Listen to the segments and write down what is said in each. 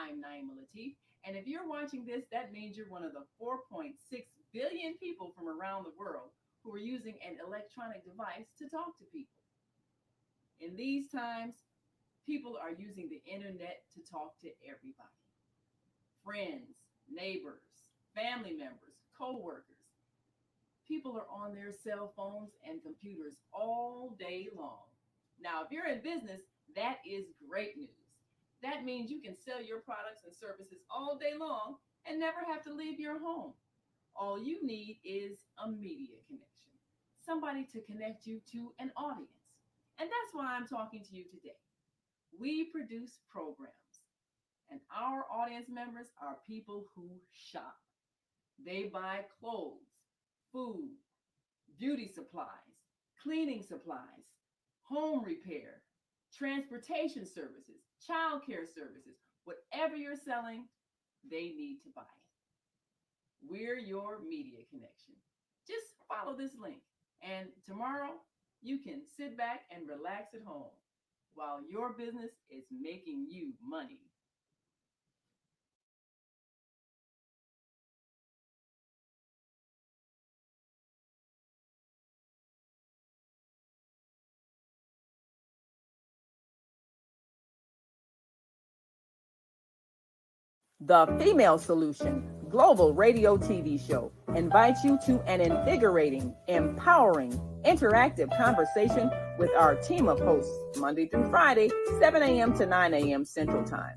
I'm Naima Latif. And if you're watching this, that means you're one of the 4.6 billion people from around the world who are using an electronic device to talk to people. In these times, people are using the internet to talk to everybody: friends, neighbors, family members, co workers. People are on their cell phones and computers all day long. Now, if you're in business, that is great news. That means you can sell your products and services all day long and never have to leave your home. All you need is a media connection, somebody to connect you to an audience. And that's why I'm talking to you today. We produce programs, and our audience members are people who shop. They buy clothes, food, beauty supplies, cleaning supplies, home repair, transportation services, childcare services. Whatever you're selling, they need to buy it. We're your media connection. Just follow this link, and tomorrow you can sit back and relax at home while your business is making you money. The Female Solution Global Radio TV Show invites you to an invigorating, empowering, interactive conversation with our team of hosts Monday through Friday, 7 a.m. to 9 a.m. Central Time.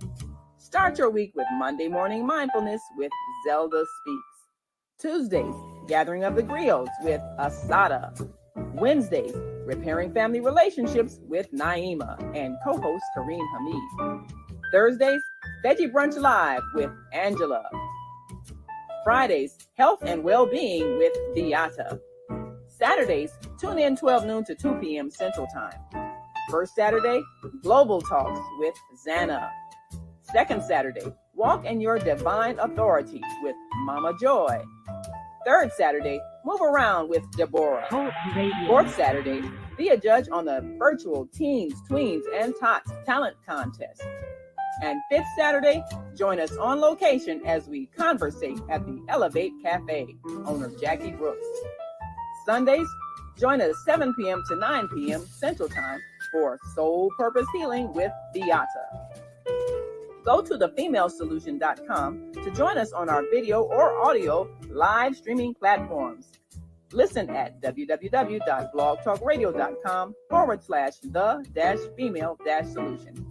Start your week with Monday Morning Mindfulness with Zelda Speaks. Tuesdays, Gathering of the Griots with Asada. Wednesdays, Repairing Family Relationships with Naima and co-host Kareem Hamid. Thursdays, Veggie Brunch Live with Angela. Fridays, Health and Well-Being with Beata. Saturdays, tune in 12 noon to 2 p.m. Central Time. First Saturday, Global Talks with Zanna. Second Saturday, Walk in Your Divine Authority with Mama Joy. Third Saturday, Move Around with Deborah. Fourth Saturday, be a judge on the virtual Teens, Tweens, and Tots Talent Contest. And fifth Saturday, join us on location as we conversate at the Elevate Cafe, owner Jackie Brooks. Sundays, join us 7 p.m. to 9 p.m. Central Time for Soul Purpose Healing with Beata. Go to thefemalesolution.com to join us on our video or audio live streaming platforms. Listen at www.blogtalkradio.com/the-female-solution.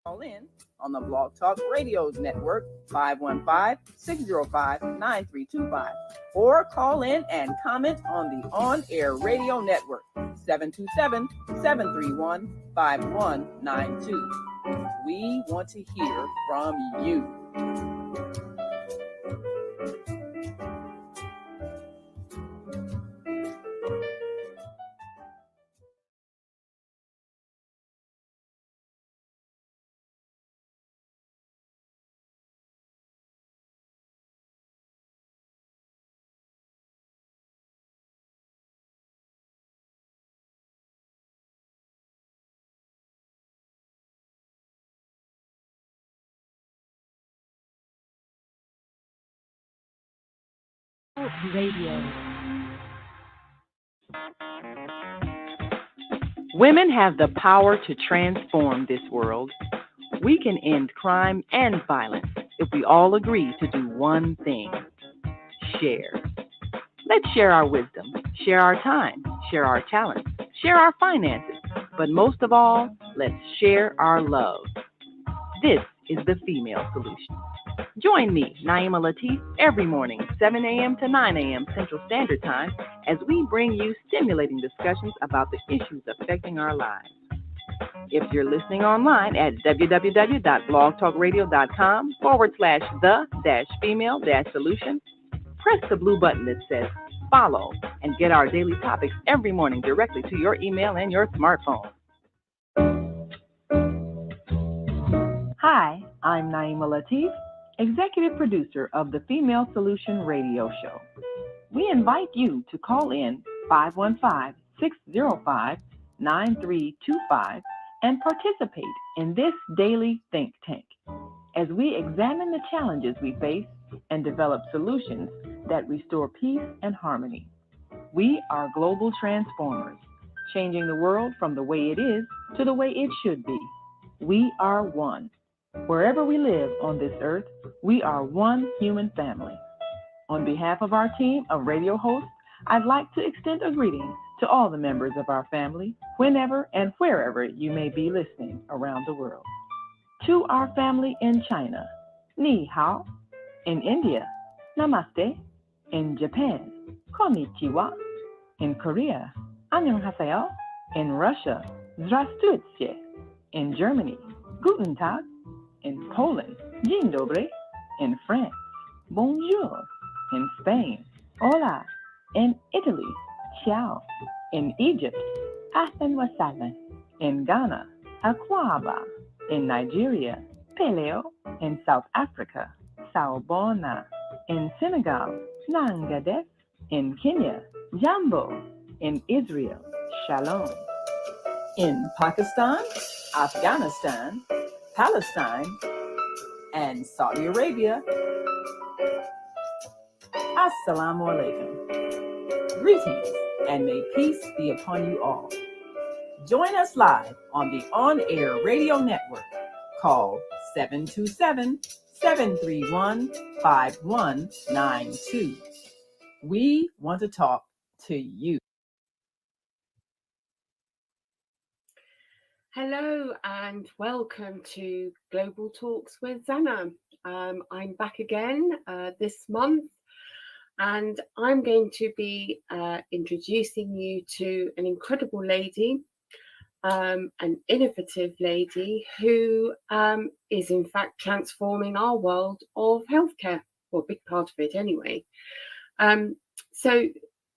Call in on the Blog Talk Radio Network, 515-605-9325, or call in and comment on the On Air Radio Network, 727-731-5192. We want to hear from you. Radio. Women have the power to transform this world. We can end crime and violence if we all agree to do one thing: share. Let's share our wisdom, share our time, share our talents, share our finances, but most of all, let's share our love. This is the Female Solution. Join me, Naima Latif, every morning, 7 a.m. to 9 a.m. Central Standard Time, as we bring you stimulating discussions about the issues affecting our lives. If you're listening online at www.blogtalkradio.com/the-female-solution, press the blue button that says follow and get our daily topics every morning directly to your email and your smartphone. Hi, I'm Naima Latif, Executive Producer of the Female Solution Radio Show. We invite you to call in 515-605-9325 and participate in this daily think tank as we examine the challenges we face and develop solutions that restore peace and harmony. We are global transformers, changing the world from the way it is to the way it should be. We are one. Wherever we live on this earth, we are one human family. On behalf of our team of radio hosts, I'd like to extend a greeting to all the members of our family, whenever and wherever you may be listening around the world. To our family in China, Ni Hao. In India, Namaste. In Japan, Konnichiwa. In Korea, Annyeonghaseyo. In Russia, Здравствуйте. In Germany, Guten Tag. In Poland, Dzień dobry. In France, Bonjour. In Spain, Hola. In Italy, Ciao. In Egypt, Ahlan wa sahlan. In Ghana, Akwaba. In Nigeria, Peleo. In South Africa, Sawubona. In Senegal, Nangadef. In Kenya, Jambo. In Israel, Shalom. In Pakistan, Afghanistan, Palestine, and Saudi Arabia, Assalamu alaikum. Greetings, and may peace be upon you all. Join us live on the On Air Radio Network. Call 727-731-5192. We want to talk to you. Hello and welcome to Global Talks with Zanna. I'm back again this month, and I'm going to be introducing you to an incredible lady, an innovative lady who is in fact transforming our world of healthcare, or a big part of it anyway. So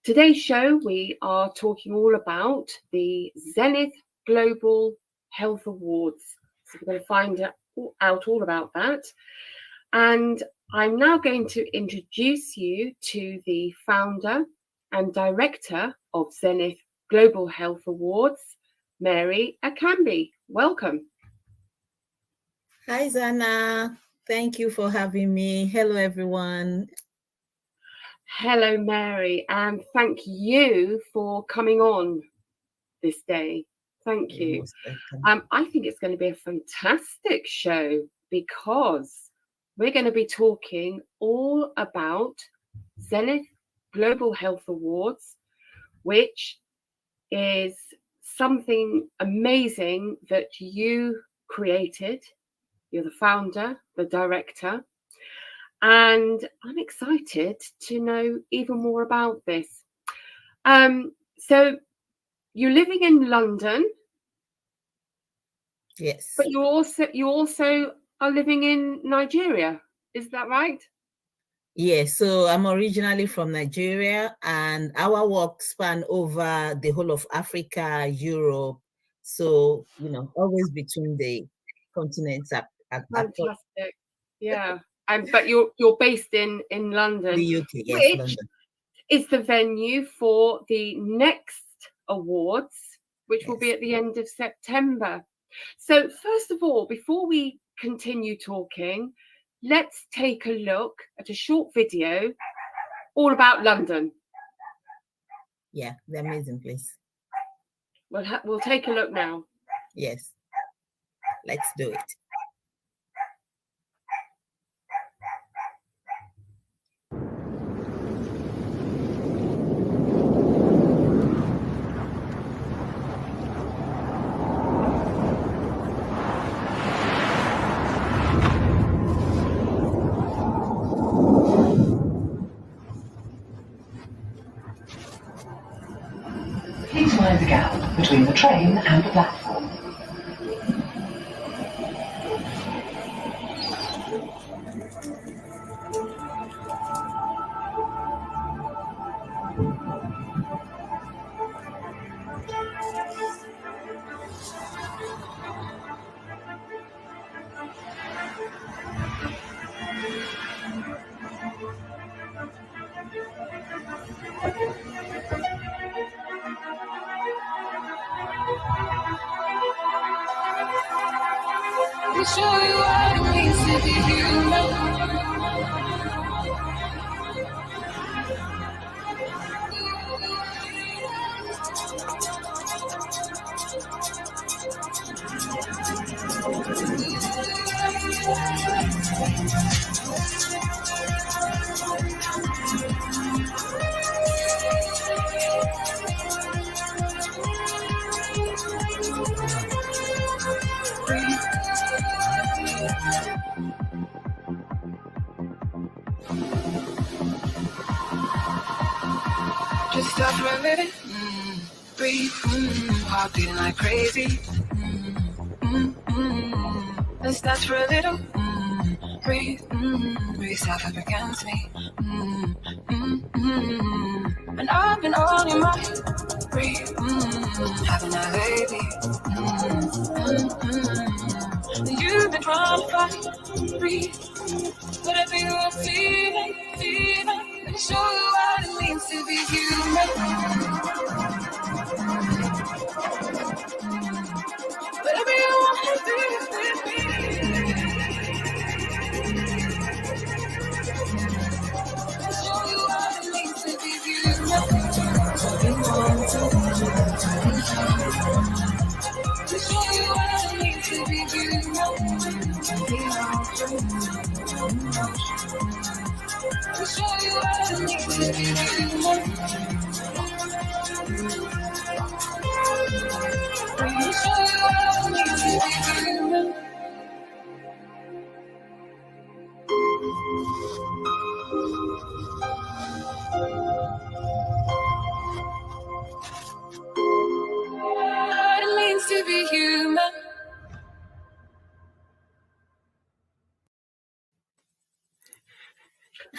today's show, we are talking all about the Zenith Global Health Awards. So we're going to find out all about that. And I'm now going to introduce you to the founder and director of Zenith Global Health Awards, Ajoke Akangbe. Welcome. Hi, Zanna. Thank you for having me. Hello, everyone. Hello, Mary, and thank you for coming on this day. Thank you. I think it's going to be a fantastic show because we're going to be talking all about Zenith Global Health Awards, which is something amazing that you created You're the founder, the director, and I'm excited to know even more about this. So you're living in London. Yes. But you also are living in Nigeria. Is that right? Yes, so I'm originally from Nigeria, and our work span over the whole of Africa, Europe. So, always between the continents. Fantastic. Yeah. But you're based in London. The UK, yes, which London. is the venue for the next awards, which will be at the end of September. So first of all, before we continue talking, let's take a look at a short video all about London. Yeah, the amazing place. We'll take a look now. Yes, let's do it. Please mind the gap between the train and the platform. To show you what it means to be human. Just stop for a minute, breathe, heart beating like crazy. Let's dance for a little, breathe, breathe yourself up against me. And I've been on your mind, breathe, having a baby. You've been trying to fight, breathe, whatever you're feeling. Let me show you what it means to be human. Whatever you want to do with me. Let me show you what it means to be human. Let me show you what it means to be human. To show you what it means to be human. To show you what it means to be human. What it means to be human.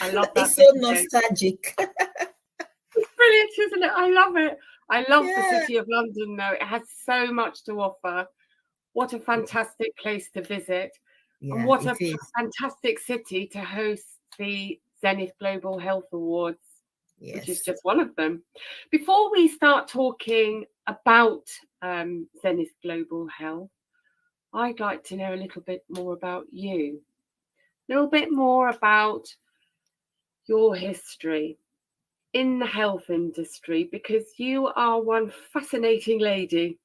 I love that. It's so nostalgic. It's brilliant, isn't it? I love it. I love the City of London, though. It has so much to offer. What a fantastic place to visit. Yeah, and what a is. fantastic city to host the Zenith Global Health Awards, which is just one of them. Before we start talking about Zenith Global Health, I'd like to know a little bit more about you. A little bit more about your history in the health industry, because you are one fascinating lady.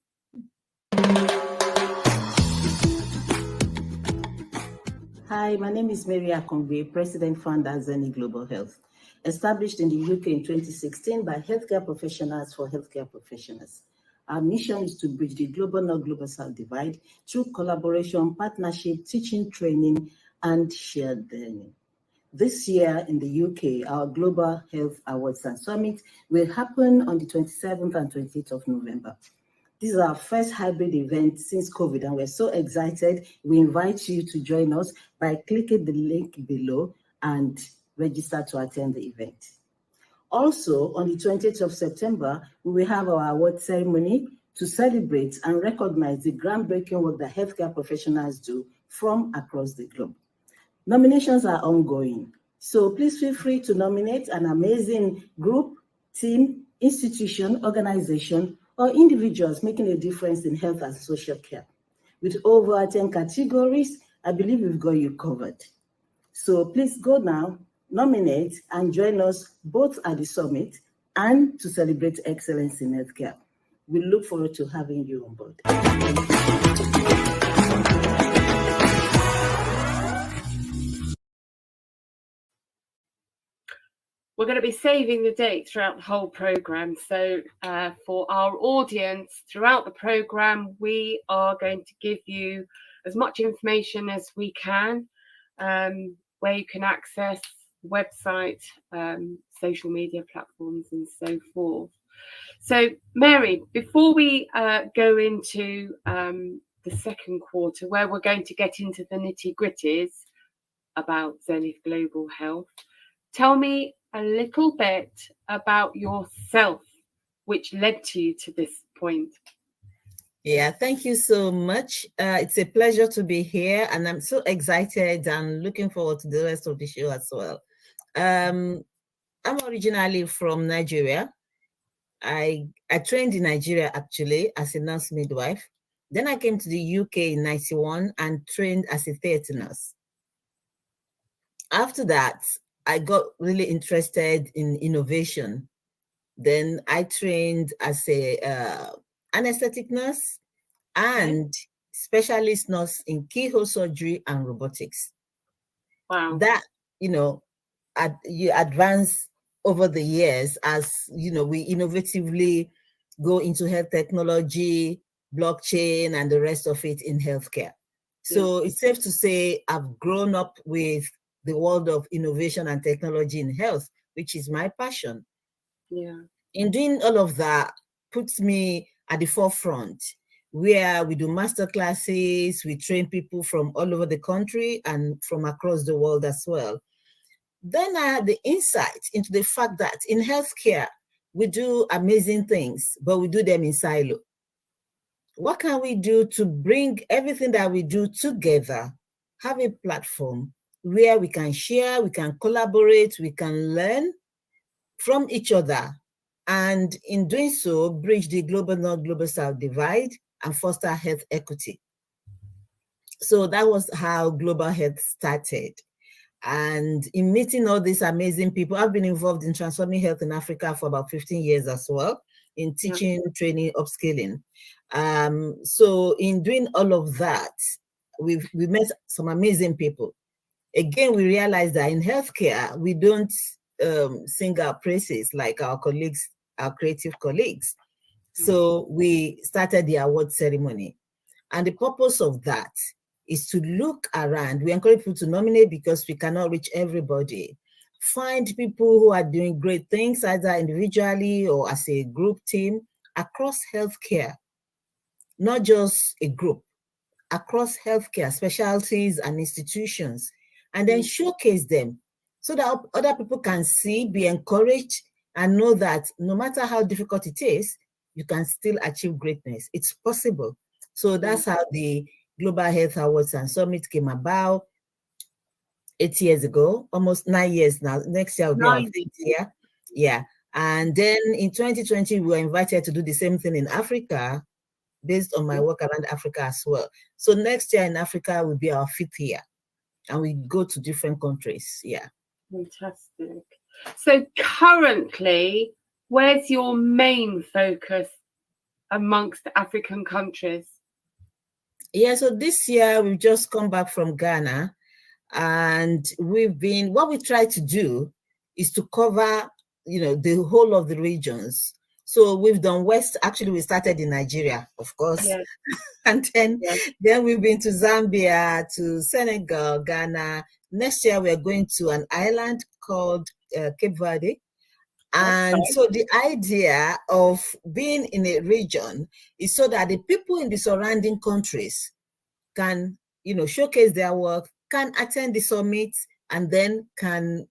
Hi, my name is Ajoke Akangbe, President Founder Zenith Global Health, established in the UK in 2016 by healthcare professionals for healthcare professionals. Our mission is to bridge the global North Global South divide through collaboration, partnership, teaching, training, and shared learning. This year in the UK, our Global Health Awards and Summit will happen on the 27th and 28th of November. This is our first hybrid event since COVID, and we're so excited. We invite you to join us by clicking the link below and register to attend the event. Also, on the 20th of September, we will have our award ceremony to celebrate and recognize the groundbreaking work that healthcare professionals do from across the globe. Nominations are ongoing, so please feel free to nominate an amazing group, team, institution, organization, or individuals making a difference in health and social care. With over 10 categories, I believe we've got you covered. So please go now, nominate, and join us both at the summit and to celebrate excellence in healthcare. We look forward to having you on board. We're going to be saving the date throughout the whole programme. So for our audience throughout the programme, we are going to give you as much information as we can, where you can access website, social media platforms, and so forth. So Mary, before we go into the second quarter, where we're going to get into the nitty-gritties about Zenith Global Health, tell me a little bit about yourself, which led to you to this point. Yeah, thank you so much. It's a pleasure to be here, and I'm so excited and looking forward to the rest of the show as well. I'm originally from Nigeria. I trained in Nigeria actually as a nurse midwife. Then I came to the UK in 91 and trained as a theatre nurse. After that, I got really interested in innovation. Then I trained as a anesthetic nurse and specialist nurse in keyhole surgery and robotics. Wow. That, you advance over the years as, we innovatively go into health technology, blockchain, and the rest of it in healthcare. So it's safe to say I've grown up with the world of innovation and technology in health, which is my passion. Yeah. In doing all of that puts me at the forefront, where we do master classes, we train people from all over the country and from across the world as well. Then I had the insight into the fact that in healthcare, we do amazing things, but we do them in silo. What can we do to bring everything that we do together, have a platform where we can share, we can collaborate, we can learn from each other, and in doing so, bridge the global North, global South divide and foster health equity. So that was how Global Health started. And in meeting all these amazing people, I've been involved in transforming health in Africa for about 15 years as well, in teaching, training, upskilling. So in doing all of that, we met some amazing people. Again, we realized that in healthcare, we don't sing our praises like our colleagues, our creative colleagues. So we started the award ceremony. And the purpose of that is to look around. We encourage people to nominate because we cannot reach everybody. Find people who are doing great things, either individually or as a group team across healthcare, not just a group, across healthcare specialties and institutions, and then showcase them so that other people can see, be encouraged, and know that no matter how difficult it is, you can still achieve greatness. It's possible. So that's how the Global Health Awards and Summit came about 8 years ago, almost 9 years now. Next year will be our 5th year. Yeah. And then in 2020, we were invited to do the same thing in Africa, based on my work around Africa as well. So next year in Africa will be our 5th year, and we go to different countries. Yeah. Fantastic. So currently, where's your main focus amongst the African countries? Yeah, so this year we've just come back from Ghana, and what we try to do is to cover, the whole of the regions. So we've done West. Actually, we started in Nigeria, of course, Yeah. and then Yeah. we've been to Zambia, to Senegal, Ghana. Next year we're going to an island called Cape Verde. And Okay. so the idea of being in a region is so that the people in the surrounding countries can, showcase their work, can attend the summit, and then can,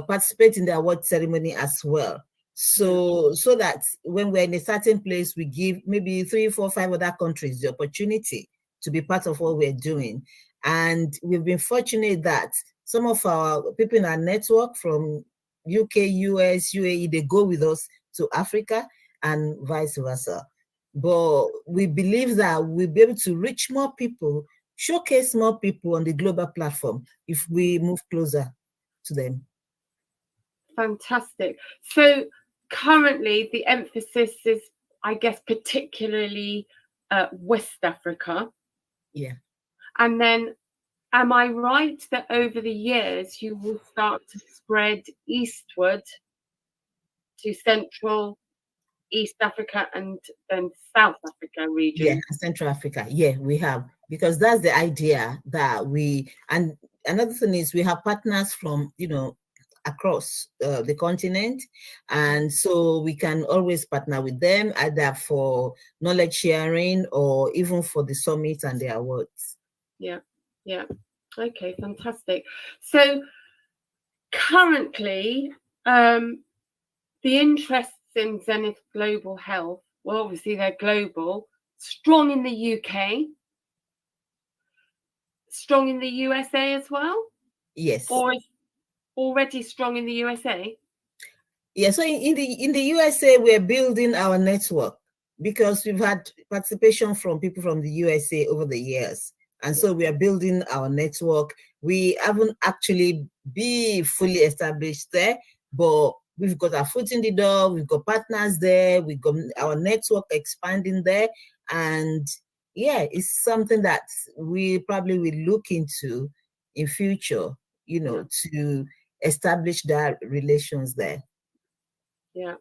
participate in the award ceremony as well. So that when we're in a certain place, we give maybe 3, 4, 5 other countries the opportunity to be part of what we're doing. And we've been fortunate that some of our people in our network from UK, US, UAE, they go with us to Africa and vice versa. But we believe that we'll be able to reach more people, showcase more people on the global platform if we move closer to them. Fantastic. So currently the emphasis is, I guess, particularly West Africa. Yeah. And then am I right that over the years you will start to spread eastward to Central, East Africa, and then South Africa region? Yeah, Central Africa. Yeah, we have, because that's the idea that and another thing is we have partners from, across the continent. And so we can always partner with them either for knowledge sharing or even for the summit and the awards. Yeah. Okay, fantastic. So currently, the interests in Zenith Global Health, well, obviously they're global, strong in the UK, strong in the USA as well? Yes. Or is already strong in the USA? Yeah, so in the USA, we're building our network because we've had participation from people from the USA over the years. And so we are building our network. We haven't actually been fully established there, but we've got our foot in the door. We've got partners there. We've got our network expanding there. And yeah, it's something that we probably will look into in future, to establish that relations there. Yeah,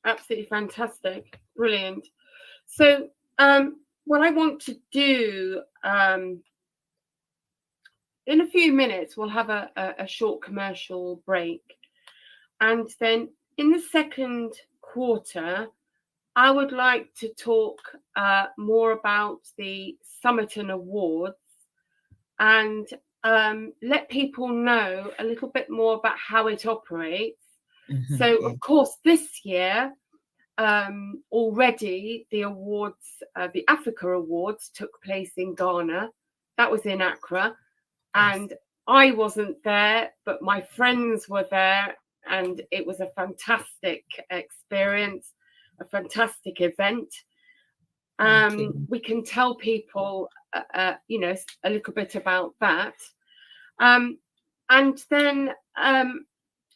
absolutely fantastic. Brilliant. So what I want to do, in a few minutes, we'll have a short commercial break. And then in the second quarter, I would like to talk more about the Summit and Awards and let people know a little bit more about how it operates. So, of course, this year, already the awards, the Africa Awards took place in Ghana. That was in Accra. And I wasn't there, but my friends were there. And it was a fantastic experience, a fantastic event. We can tell people, a little bit about that. And then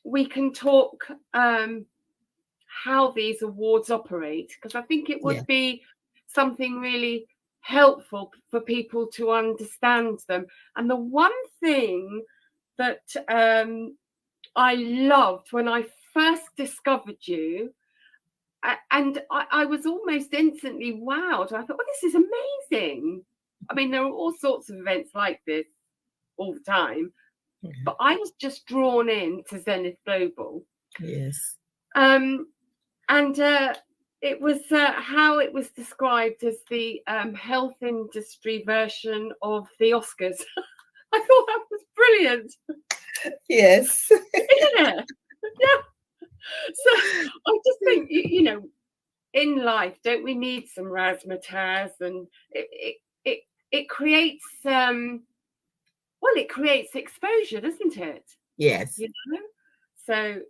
we can talk how these awards operate, because I think it would be something really helpful for people to understand them. And the one thing that I loved when I first discovered you, and I was almost instantly wowed. I thought, well, this is amazing. I mean, there are all sorts of events like this all the time, but I was just drawn in to Zenith Global. Yes. And it was how it was described as the health industry version of the Oscars. I thought that was brilliant. Yes. Yeah. So I just think, in life, don't we need some razzmatazz? And it creates it creates exposure, doesn't it? Yes. So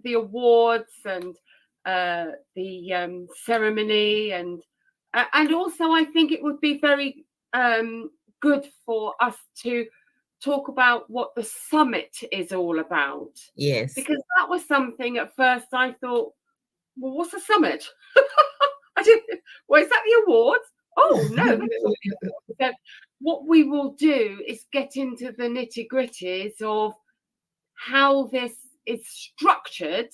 the awards and the ceremony, and also I think it would be very good for us to talk about what the summit is all about. Yes. Because that was something at first I thought, well, what's a summit? I didn't. Well, is that the awards? Oh no, that's not the awards. So what we will do is get into the nitty-gritties of how this is structured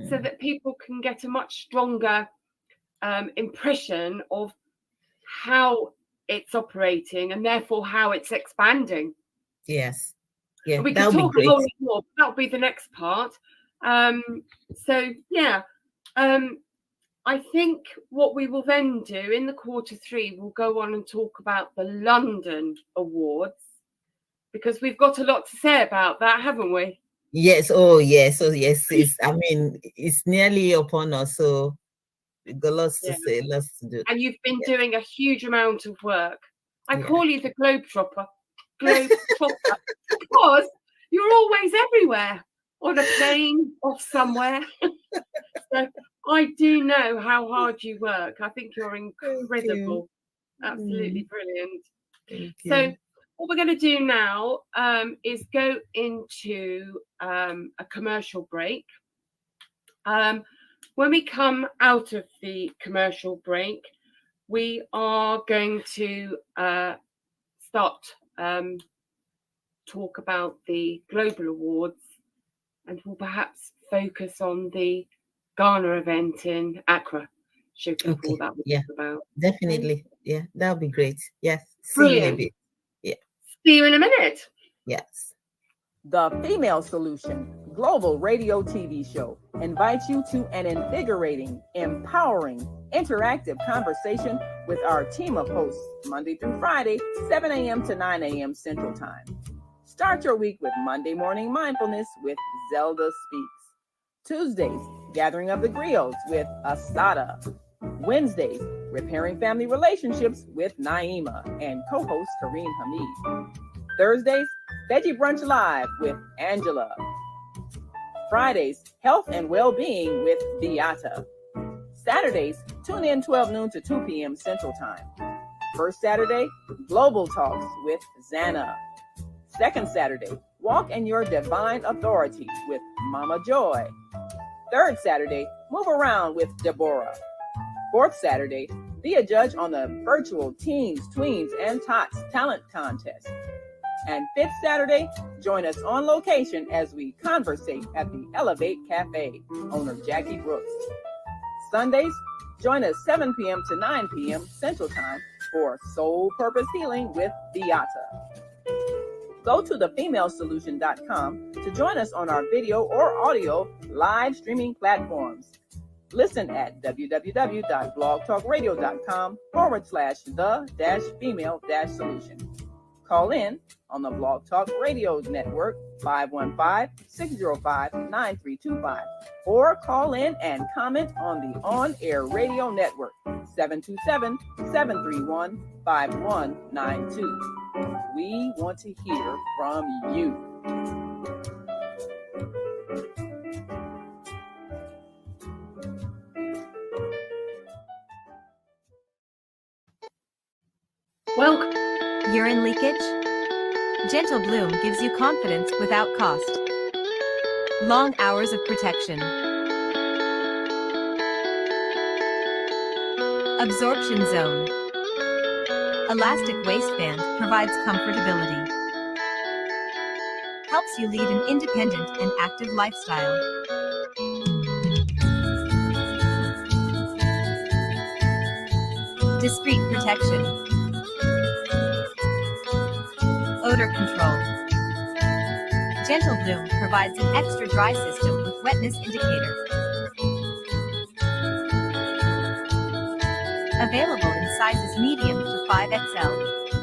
so that people can get a much stronger impression of how it's operating and therefore how it's expanding. Yes. Yeah, We that could would be talk a great. whole lot more. That'll be the next part. So yeah, I think what we will then do in the Q3, we'll go on and talk about the London Awards, because we've got a lot to say about that, haven't we? Yes. Oh, yes. Oh, yes. I mean, it's nearly upon us, so we've got lots to say, lots to do. And you've been doing a huge amount of work. I Yeah. call you the Globetrotter, because you're always everywhere, on a plane, off somewhere. So I do know how hard you work. I think you're incredible. Absolutely brilliant. So what we're going to do now is go into a commercial break. When we come out of the commercial break, we are going to start talk about the global awards, and we'll perhaps focus on the Ghana event in Accra. Show people Okay. that Yeah. about. Definitely. Yeah, that would be great. Yes. See Brilliant. you in a bit. Yeah. See you in a minute. Yes. The Female Solution Global Radio TV show invites you to an invigorating, empowering, interactive conversation with our team of hosts Monday through Friday, 7 a.m. to 9 a.m. Central Time. Start your week with Monday Morning Mindfulness with Zelda Speaks. Tuesdays, Gathering of the Griots with Asada. Wednesdays, Repairing Family Relationships with Naima and co-host Kareem Hamid. Thursdays, Veggie Brunch Live with Angela. Fridays, Health and Well-Being with Beata. Saturdays, tune in 12 noon to 2 p.m. Central Time. First Saturday, Global Talks with Zanna. Second Saturday, Walk in Your Divine Authority with Mama Joy. Third Saturday, Move Around with Deborah. Fourth Saturday, be a judge on the virtual Teens, Tweens, and Tots Talent Contest. And fifth Saturday, join us on location as we conversate at the Elevate Cafe, owner Jackie Brooks. Sundays, join us 7 p.m. to 9 p.m. Central Time for Soul Purpose Healing with Beata. Go to thefemalesolution.com to join us on our video or audio live streaming platforms. Listen at www.blogtalkradio.com/the-female-solution. Call in on the Blog Talk Radio Network 515-605-9325, or call in and comment on the On-Air Radio Network 727-731-5192. We want to hear from you. Welcome. Urine leakage? Gentle Bloom gives you confidence without cost. Long hours of protection. Absorption zone. Elastic waistband provides comfortability. Helps you lead an independent and active lifestyle. Discreet protection. Odor control. Gentle Bloom provides an extra dry system with wetness indicator. Available in sizes medium to 5XL.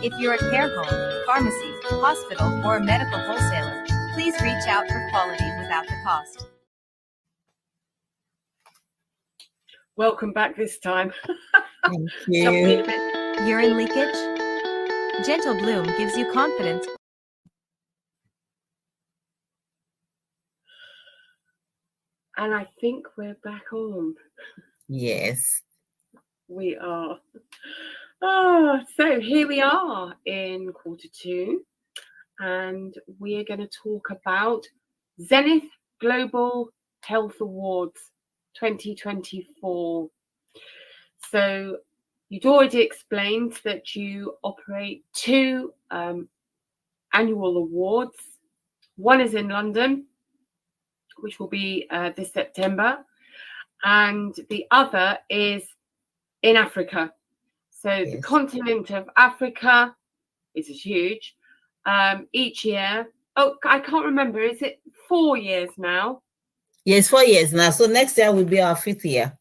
If you're a care home, pharmacy, hospital, or a medical wholesaler, please reach out for quality without the cost. Welcome back this time. Thank you. Urine leakage? Gentle Bloom gives you confidence. And I think we're back on. Yes. We are. Oh, so here we are in Q2, and we are going to talk about Zenith Global Health Awards 2024. So you'd already explained that you operate two annual awards. One is in London which will be this September, and the other is in Africa. So the continent of Africa is huge. Each year, I can't remember, is it 4 years now? Yes, 4 years now. So next year will be our 5th year.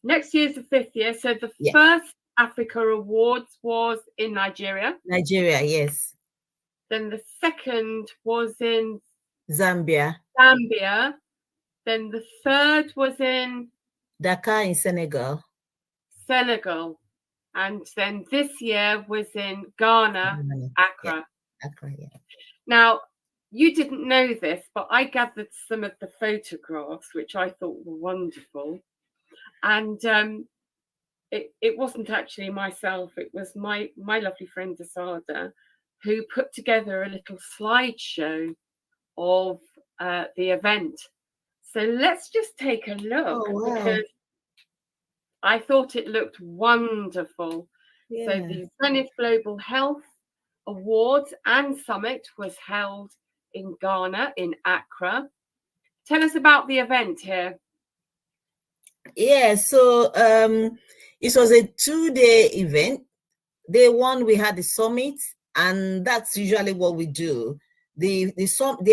Next year's the 5th year. So the first Africa Awards was in Nigeria. Nigeria, yes. Then the second was in Zambia. Then the third was in Dakar in Senegal. And then this year was in Ghana, Accra. Accra, yeah. Now, you didn't know this, but I gathered some of the photographs, which I thought were wonderful. And it wasn't actually myself. It was my lovely friend Asada, who put together a little slideshow of the event. So let's just take a look, because I thought it looked wonderful. So the Zenith Global Health Awards and Summit was held in Ghana, in Accra. Tell us about the event here. Yeah, so it was a 2-day event. Day one, we had the summit, and that's usually what we do. The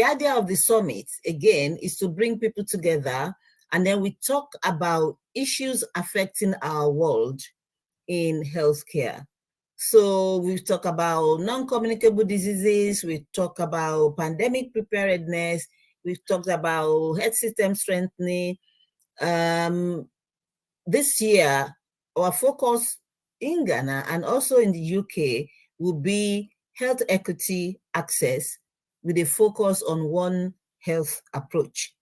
idea of the summit, again, is to bring people together, and then we talk about issues affecting our world in healthcare. So we talk about non-communicable diseases, we talk about pandemic preparedness, we've talked about health system strengthening. This year, our focus in Ghana and also in the UK will be health equity access with a focus on One Health approach.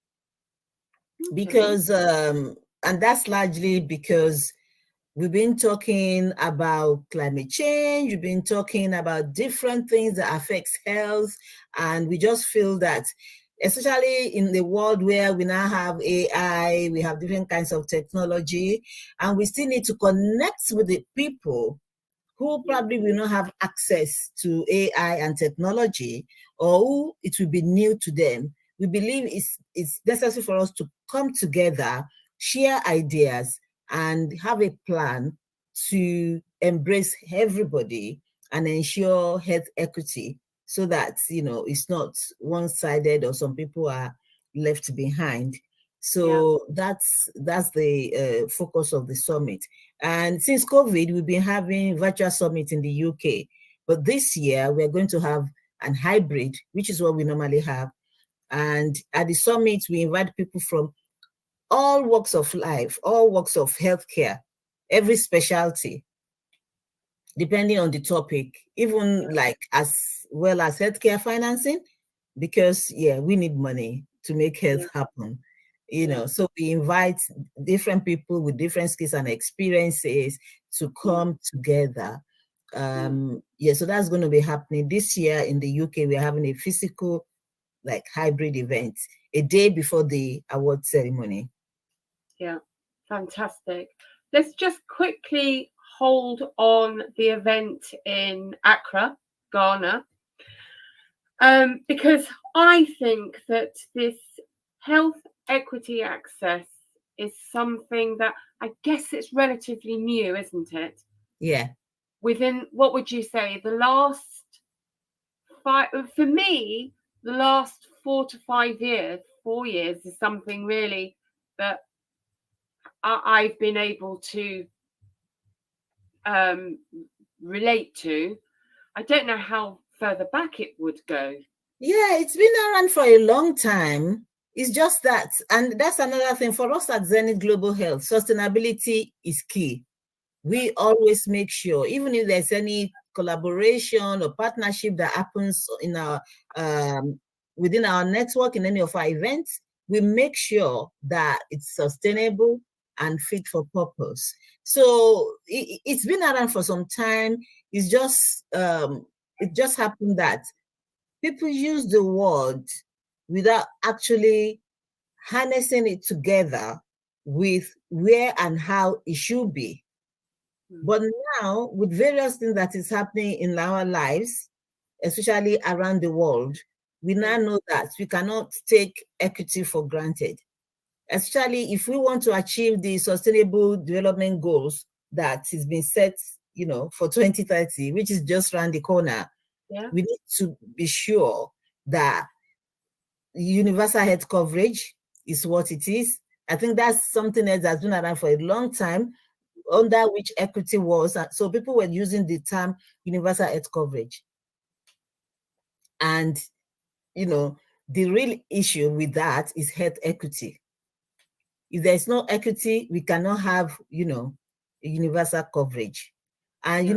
Because, and that's largely because we've been talking about climate change, we've been talking about different things that affects health, and we just feel that, especially in the world where we now have AI, we have different kinds of technology, and we still need to connect with the people who probably will not have access to AI and technology, or who it will be new to them. We believe it's necessary for us to come together, share ideas, and have a plan to embrace everybody and ensure health equity, so that, you know, it's not one-sided or some people are left behind. So that's the focus of the summit. And since COVID, we've been having virtual summit in the UK, but this year we're going to have an hybrid, which is what we normally have. And at the summit, we invite people from all walks of life, all walks of healthcare, every specialty, depending on the topic, even like as well as healthcare financing, because we need money to make health happen. You know, so we invite different people with different skills and experiences to come together. So that's going to be happening this year in the UK. We're having a physical, like, hybrid event a day before the award ceremony. Yeah, fantastic. Let's just quickly hold on the event in Accra, Ghana, because I think that this health equity access is something that, I guess, it's relatively new, isn't it? Yeah. Within, what would you say, the last 5, for me, the last 4 to 5 years, 4 years is something really that I've been able to relate to. I don't know how further back it would go. Yeah, it's been around for a long time. It's just that, and that's another thing for us at Zenith Global Health, sustainability is key. We always make sure, even if there's any collaboration or partnership that happens in our within our network, in any of our events, we make sure that it's sustainable and fit for purpose. So it's been around for some time. It's just it just happened that people use the word without actually harnessing it together with where and how it should be. But now, with various things that is happening in our lives, especially around the world, we now know that we cannot take equity for granted, especially if we want to achieve the sustainable development goals that has been set, for 2030, which is just around the corner. Yeah. We need to be sure that universal health coverage is what it is. I think that's something else that's been around for a long time, under which equity was. So people were using the term universal health coverage. And, the real issue with that is health equity. If there's no equity, we cannot have, a universal coverage. And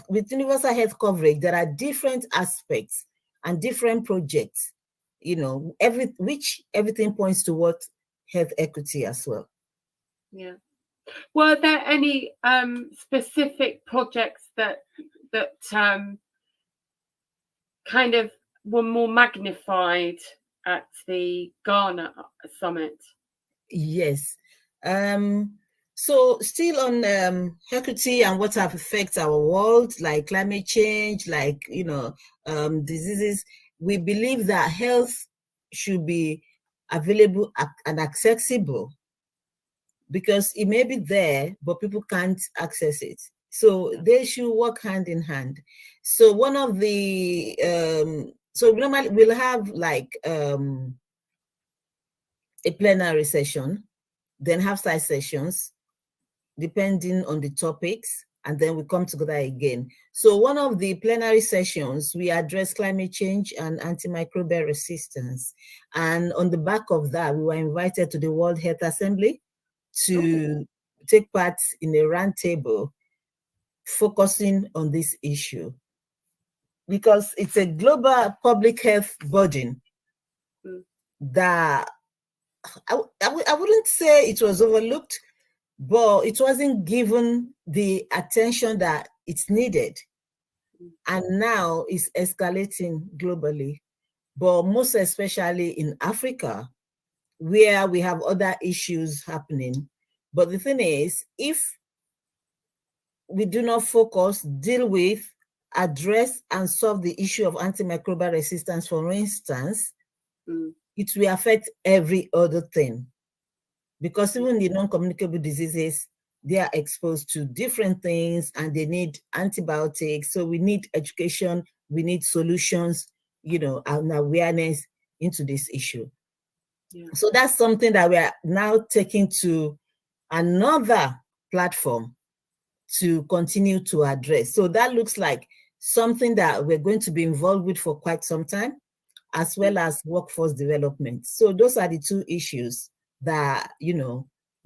with universal health coverage, there are different aspects and different projects, everything points towards health equity as well. Yeah. Were there any specific projects that kind of were more magnified at the Ghana summit? Yes. So still on equity and what affects our world, like climate change, like, diseases, we believe that health should be available and accessible, because it may be there, but people can't access it. So they should work hand in hand. So one of the, so normally we'll have like a plenary session, then have side sessions, depending on the topics, and then we come together again. So one of the plenary sessions, we address climate change and antimicrobial resistance. And on the back of that, we were invited to the World Health Assembly to take part in a roundtable focusing on this issue, because it's a global public health burden that I wouldn't say it was overlooked, but it wasn't given the attention that it's needed. And now it's escalating globally, but most especially in Africa, where we have other issues happening. But the thing is, if we do not focus, deal with, address, and solve the issue of antimicrobial resistance, for instance, it will affect every other thing. Because even the non-communicable diseases, they are exposed to different things and they need antibiotics. So we need education, we need solutions, and awareness into this issue. Yeah. So that's something that we are now taking to another platform to continue to address. So that looks like something that we're going to be involved with for quite some time, as well as workforce development. So those are the two issues that,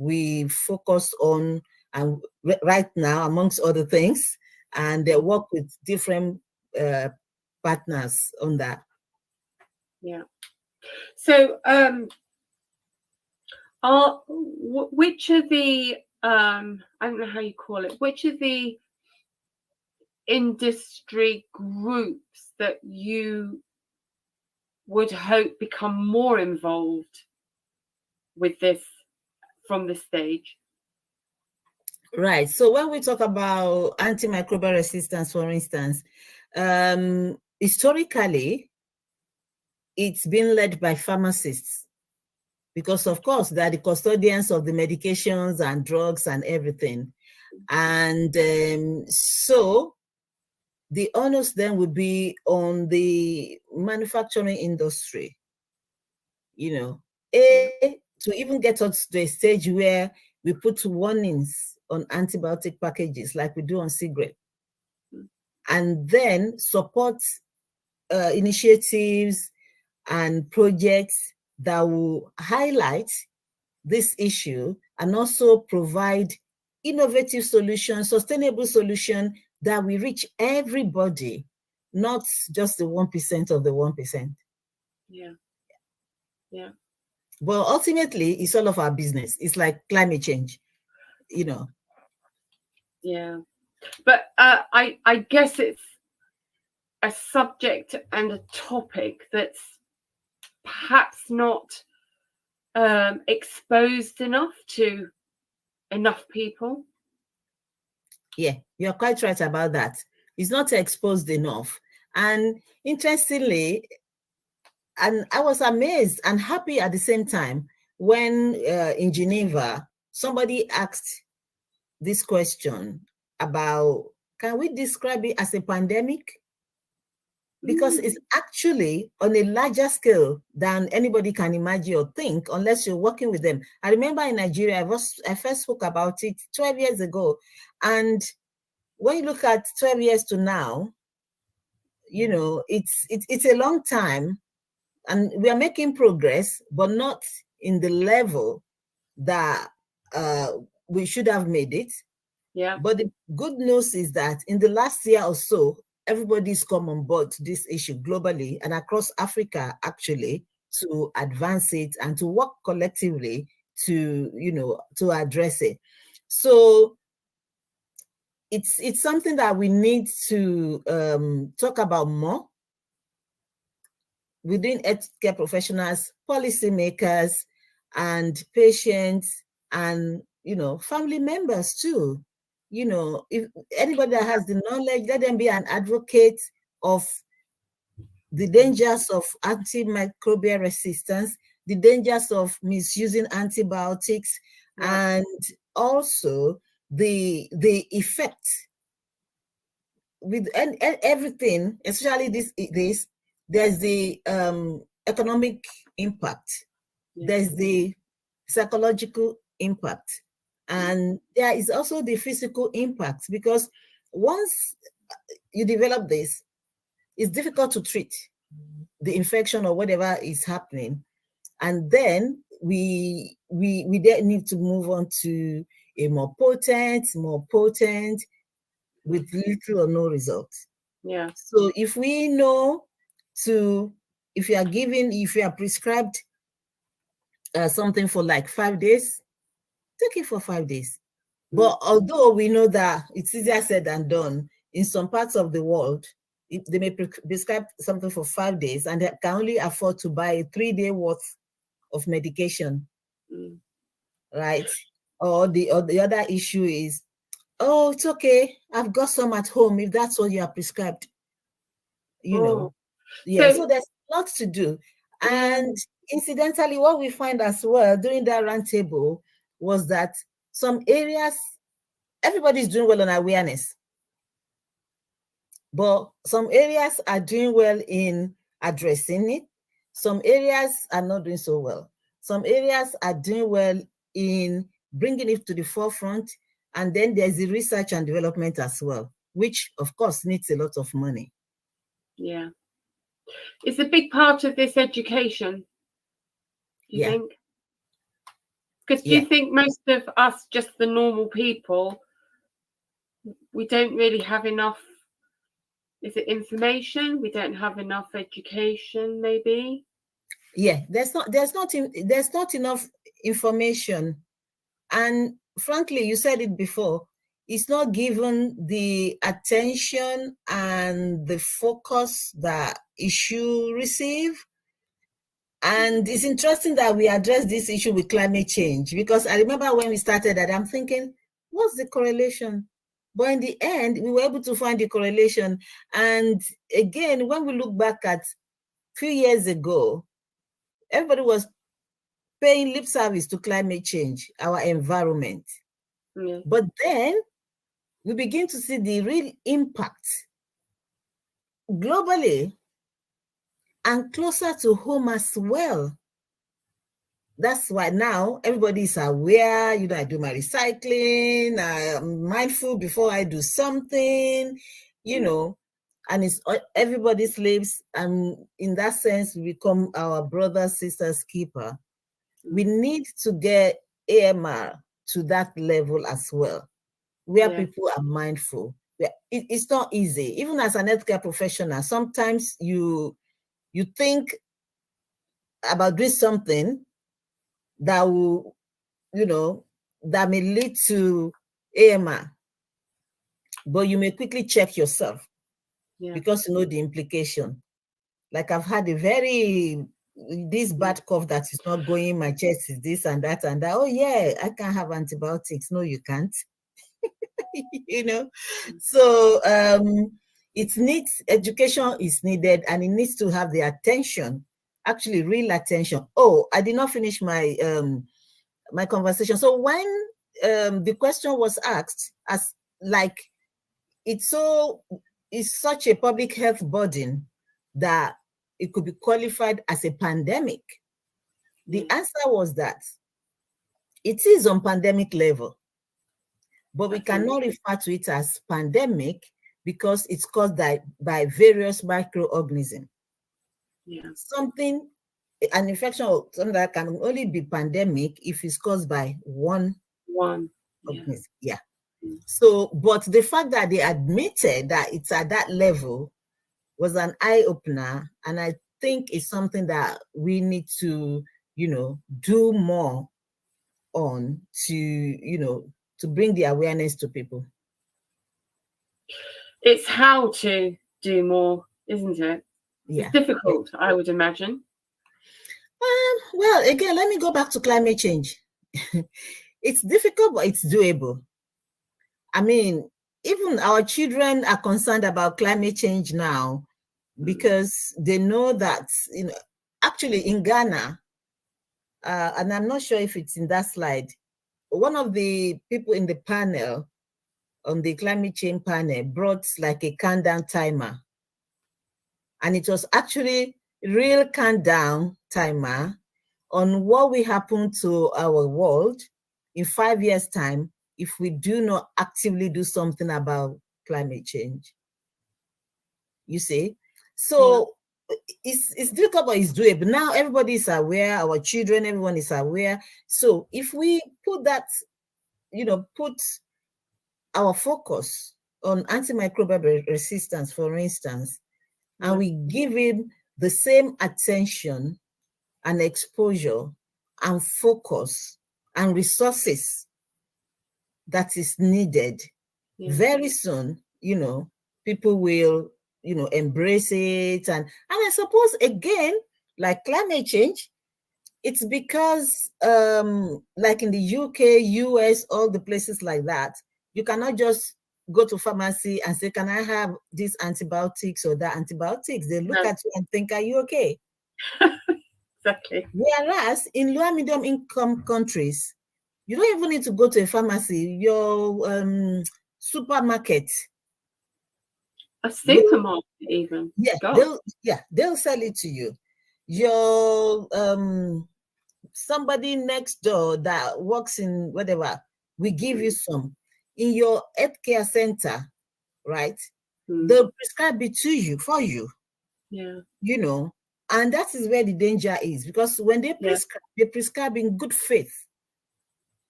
we focus on and right now, amongst other things, and they work with different partners on that. Yeah. So which of the, I don't know how you call it, which of the industry groups that you would hope become more involved with this from the stage? Right. So when we talk about antimicrobial resistance, for instance, historically, it's been led by pharmacists, because of course they are the custodians of the medications and drugs and everything. And so the onus then would be on the manufacturing industry, to even get us to a stage where we put warnings on antibiotic packages like we do on cigarette, and then support initiatives and projects that will highlight this issue and also provide innovative solutions, sustainable solutions that will reach everybody, not just the 1% of the 1%. Yeah. Yeah. But ultimately, it's all of our business. It's like climate change, Yeah. But I guess it's a subject and a topic that's perhaps not exposed enough to enough people. Yeah, you're quite right about that. It's not exposed enough. And interestingly, And I was amazed and happy at the same time when in Geneva, somebody asked this question about, can we describe it as a pandemic? Because it's actually on a larger scale than anybody can imagine or think unless you're working with them. I remember in Nigeria, I first spoke about it 12 years ago. And when you look at 12 years to now, you know, it's a long time, and we are making progress, but not in the level that we should have made it. Yeah. But the good news is that in the last year or so, everybody's come on board to this issue globally and across Africa, actually, to advance it and to work collectively to, you know, to address it. So it's something that we need to talk about more within healthcare professionals, policymakers, and patients, and, you know, family members too. You know, if anybody that has the knowledge, let them be an advocate of the dangers of antimicrobial resistance, the dangers of misusing antibiotics, and also the effect with everything, especially this, there's the economic impact, there's the psychological impact, and there is also the physical impact, because once you develop this, it's difficult to treat the infection or whatever is happening, and then we then need to move on to a more potent with little or no result. Yeah. So if we know if you are prescribed something for like 5 days, take it for 5 days. But although we know that it's easier said than done, in some parts of the world, they may prescribe something for 5 days and they can only afford to buy a 3-day worth of medication, right? Or the other issue is, oh, it's okay, I've got some at home, if that's what you are prescribed. You know, so there's lots to do. And incidentally, what we find as well during that roundtable was that some areas, everybody's doing well on awareness, but some areas are doing well in addressing it. Some areas are not doing so well. Some areas are doing well in bringing it to the forefront. And then there's the research and development as well, which of course needs a lot of money. Yeah. It's a big part of this education, do you think? Because do you think most of us, just the normal people, we don't really have enough, is it information? We don't have enough education, maybe? Yeah, there's not enough information. And frankly, you said it before, it's not given the attention and the focus that it should receive. And it's interesting that we address this issue with climate change, because I remember when we started that, I'm thinking, what's the correlation? But in the end, we were able to find the correlation. And again, when we look back at a few years ago, everybody was paying lip service to climate change, our environment. But then we begin to see the real impact globally and closer to home as well. That's why now everybody is aware, you know, I do my recycling, I'm mindful before I do something, you know, and it's everybody's lives. And in that sense, we become our brothers, sisters, keeper. We need to get AMR to that level as well, where people are mindful. It's not easy. Even as an healthcare professional, sometimes you think about doing something that will, you know, that may lead to AMR, but you may quickly check yourself because you know the implication. Like I've had this bad cough that is not going in my chest, is this and that and that. Oh yeah, I can't have antibiotics. No, you can't. You know, so it needs, education is needed, and it needs to have the attention actually real attention. Oh, I did not finish my my conversation. So when the question was asked, as like it's such a public health burden that it could be qualified as a pandemic. The answer was that it is on pandemic level, but we cannot refer to it as pandemic because it's caused by various microorganisms. Something, an infection or something that can only be pandemic if it's caused by one organism. Yeah. So, but the fact that they admitted that it's at that level was an eye opener, and I think it's something that we need to, do more on to, to bring the awareness to people. It's how to do more, isn't it? Yeah. It's difficult, I would imagine. Well, again, let me go back to climate change. It's difficult, but it's doable. I mean, even our children are concerned about climate change now because they know that, actually in Ghana, and I'm not sure if it's in that slide, one of the people in the panel, on the climate change panel, brought like a countdown timer. And it was actually real countdown timer on what will happen to our world in 5 years' time if we do not actively do something about climate change. You see? So it's difficult, but it's doable. Now everybody is aware, our children, everyone is aware. So if we put that, put our focus on antimicrobial resistance, for instance, and we give him the same attention and exposure and focus and resources that is needed, very soon, people will, embrace it. And I suppose, again, like climate change, it's because like in the UK, US, all the places like that, you cannot just go to pharmacy and say, can I have these antibiotics or that antibiotics? They look at you and think, are you okay? Exactly. Whereas in low and medium income countries, you don't even need to go to a pharmacy. Your supermarket. A supermarket even. They'll sell it to you. Your somebody next door that works in whatever, we give you some. In your healthcare center, right? They'll prescribe it to you, for you. Yeah. And that is where the danger is, because when they prescribe in good faith.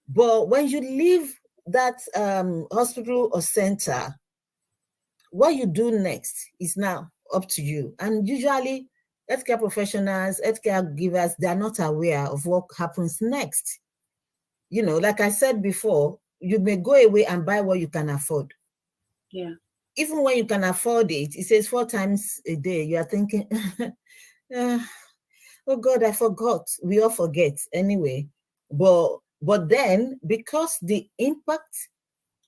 But when you leave that hospital or center, what you do next is now up to you. And usually, healthcare professionals, healthcare givers, they are not aware of what happens next. Like I said before, you may go away and buy what you can afford. Yeah. Even when you can afford it, it says 4 times a day, you are thinking, oh God, I forgot. We all forget anyway. But then, because the impact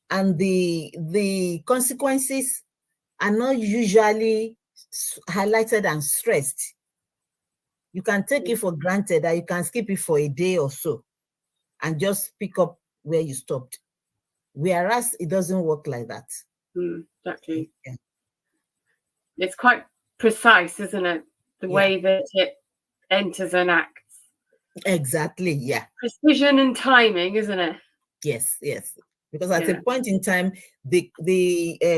and the consequences are not usually highlighted and stressed, you can take it for granted that you can skip it for a day or so and just pick up where you stopped. Whereas it doesn't work like that. Exactly. Yeah. It's quite precise, isn't it? The way that it enters and acts. Exactly, yeah. Precision and timing, isn't it? Yes. Because at a point in time, the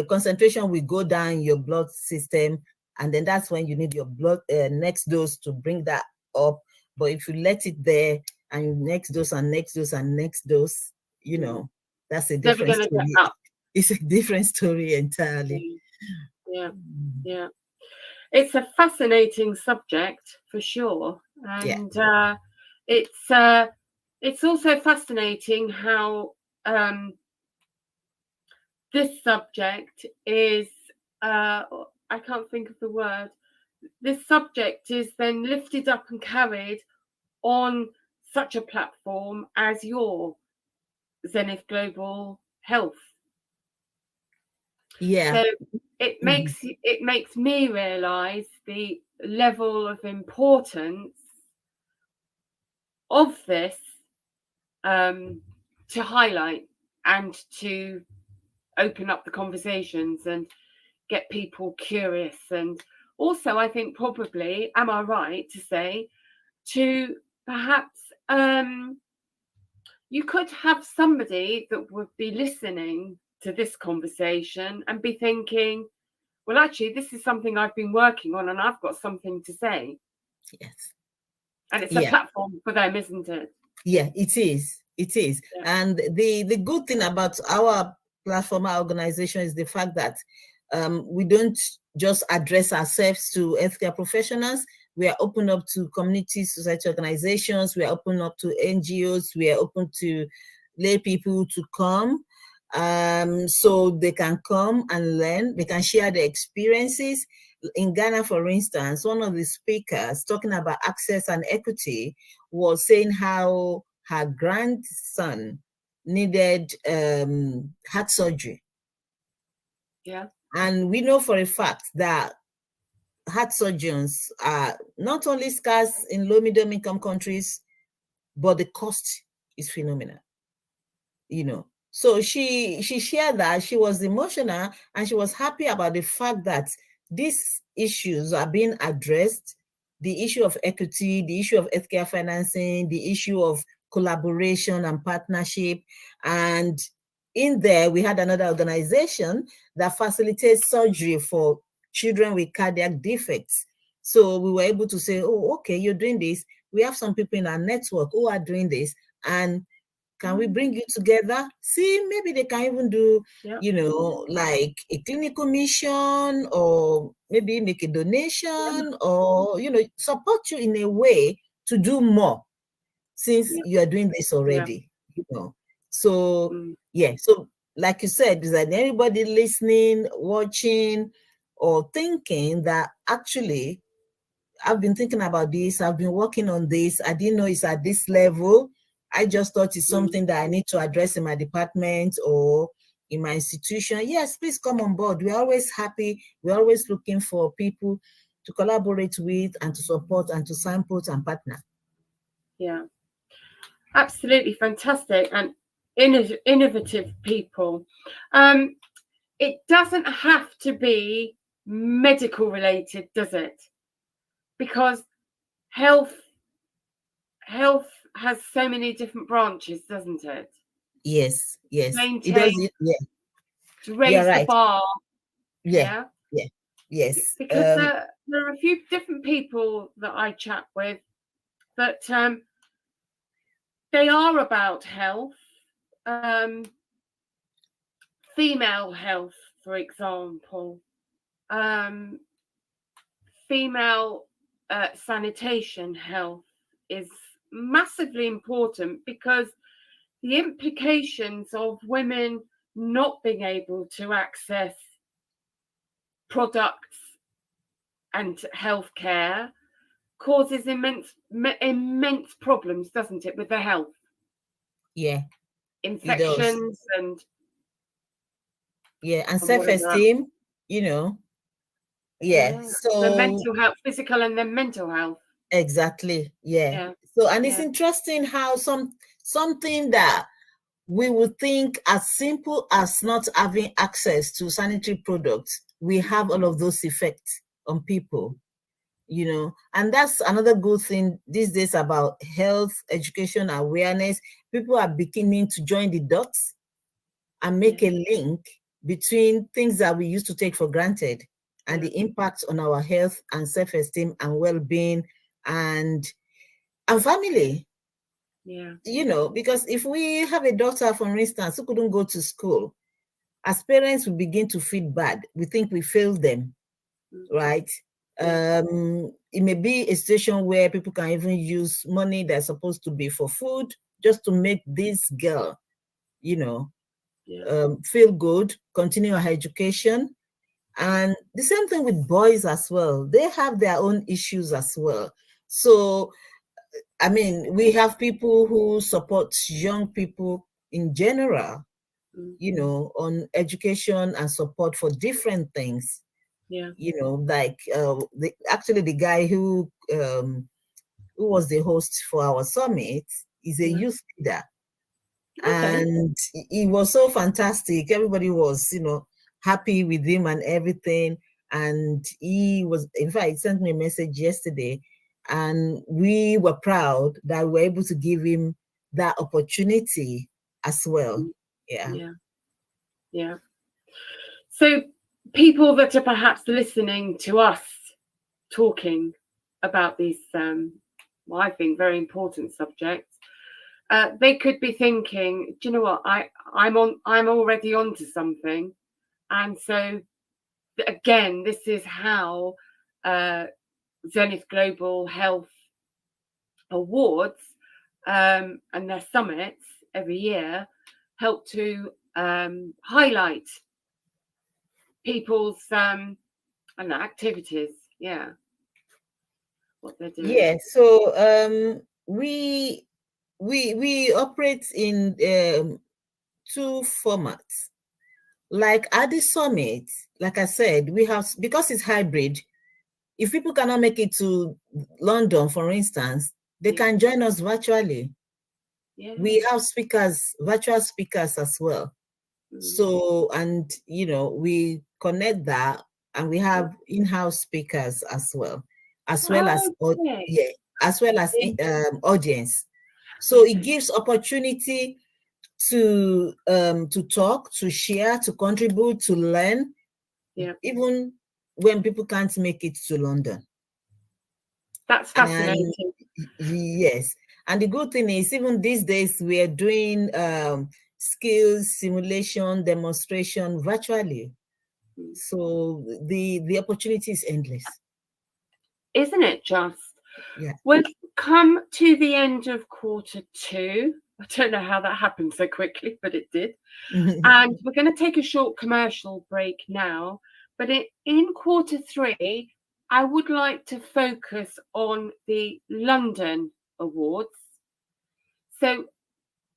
concentration will go down in your blood system, and then that's when you need your blood next dose to bring that up. But if you let it there and next dose and next dose and next dose, that's a different story. It's a different story entirely. Yeah. It's a fascinating subject for sure, and it's also fascinating how this subject is I can't think of the word. This subject is then lifted up and carried on such a platform as your Zenith Global Health. Yeah. So it makes me realise the level of importance of this to highlight and to open up the conversations and get people curious. And also, I think probably, am I right to say, to perhaps you could have somebody that would be listening to this conversation and be thinking, well, actually, this is something I've been working on and I've got something to say. Yes. And it's a platform for them, isn't it? Yeah, it is. It is. Yeah. And the good thing about our platform, our organization, is the fact that we don't just address ourselves to healthcare professionals. We are open up to community society organizations. We are open up to NGOs. We are open to lay people to come. So they can come and learn. They can share their experiences. In Ghana, for instance, one of the speakers talking about access and equity was saying how her grandson needed heart surgery. Yeah. And we know for a fact that heart surgeons are not only scarce in low middle income countries, but the cost is phenomenal. You know, so she shared that she was emotional and she was happy about the fact that these issues are being addressed, the issue of equity, the issue of healthcare financing, the issue of collaboration and partnership. And in there, we had another organization that facilitates surgery for children with cardiac defects. So we were able to say, oh, okay, you're doing this. We have some people in our network who are doing this. And can we bring you together? See, maybe they can even do, you know, like a clinical mission, or maybe make a donation, or, you know, support you in a way to do more, since you are doing this already, you know. So, so like you said, is that anybody listening, watching, or thinking that actually, I've been thinking about this, I've been working on this, I didn't know it's at this level. I just thought it's something that I need to address in my department or in my institution. Yes, please come on board. We're always happy. We're always looking for people to collaborate with and to support and to signpost and partner. Yeah, absolutely fantastic and innovative people. It doesn't have to be medical related, does it? Because health has so many different branches, doesn't it? Yes, yes. Maintain, it does. Yeah. To raise the bar. Yeah. Yes. Because there are a few different people that I chat with that they are about health, female health, for example, female sanitation health is massively important, because the implications of women not being able to access products and healthcare causes immense problems, doesn't it, with their health? Yeah. Infections and self-esteem, you know. So the mental health, physical and then mental health. Exactly. So, and it's interesting how something that we would think as simple as not having access to sanitary products, we have all of those effects on people, you know. And that's another good thing these days about health, education, awareness. People are beginning to join the dots and make a link between things that we used to take for granted and the impact on our health and self-esteem and well-being and family. You know, because if we have a daughter, for instance, who couldn't go to school, as parents, we begin to feel bad. We think we failed them, right? It may be a situation where people can even use money that's supposed to be for food just to make this girl, you know, feel good, continue her education. And the same thing with boys as well. They have their own issues as well. So, I mean, we have people who support young people in general, you know, on education and support for different things. Yeah. Like the guy who was the host for our summit is a youth leader. Okay. And he was so fantastic. Everybody was, happy with him and everything. And he was, in fact, he sent me a message yesterday, and we were proud that we were able to give him that opportunity as well. Yeah. So people that are perhaps listening to us talking about these, I think, very important subjects, they could be thinking, do you know what? I'm already onto something, and so again, this is how Zenith Global Health Awards and their summits every year help to highlight people's activities. Yeah, what they're doing. Yeah. So we operate in two formats. Like at the summit, like I said, we have, because it's hybrid, if people cannot make it to London, for instance, they can join us virtually. Yeah. We have virtual speakers as well. So, and we connect that, and we have in-house speakers as well as audience. So it gives opportunity to talk, to share, to contribute, to learn, even when people can't make it to London. That's fascinating. Yes. And the good thing is, even these days, we are doing skills simulation demonstration virtually. So the opportunity is endless. Isn't it just? Yeah. We've come to the end of Q2. I don't know how that happened so quickly, but it did. And we're going to take a short commercial break now. But in Q3, I would like to focus on the London Awards. So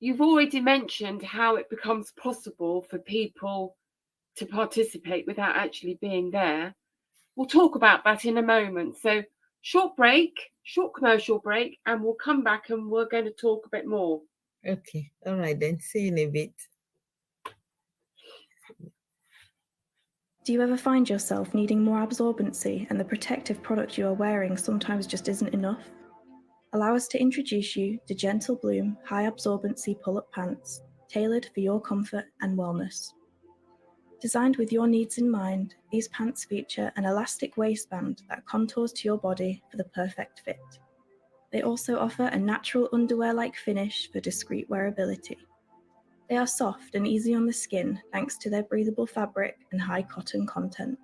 you've already mentioned how it becomes possible for people to participate without actually being there. We'll talk about that in a moment. So short commercial break, and we'll come back and we're going to talk a bit more. Okay. All right, then. See you in a bit. Do you ever find yourself needing more absorbency and the protective product you are wearing sometimes just isn't enough? Allow us to introduce you to Gentle Bloom High Absorbency Pull-Up Pants, tailored for your comfort and wellness. Designed with your needs in mind, these pants feature an elastic waistband that contours to your body for the perfect fit. They also offer a natural underwear-like finish for discreet wearability. They are soft and easy on the skin thanks to their breathable fabric and high cotton content.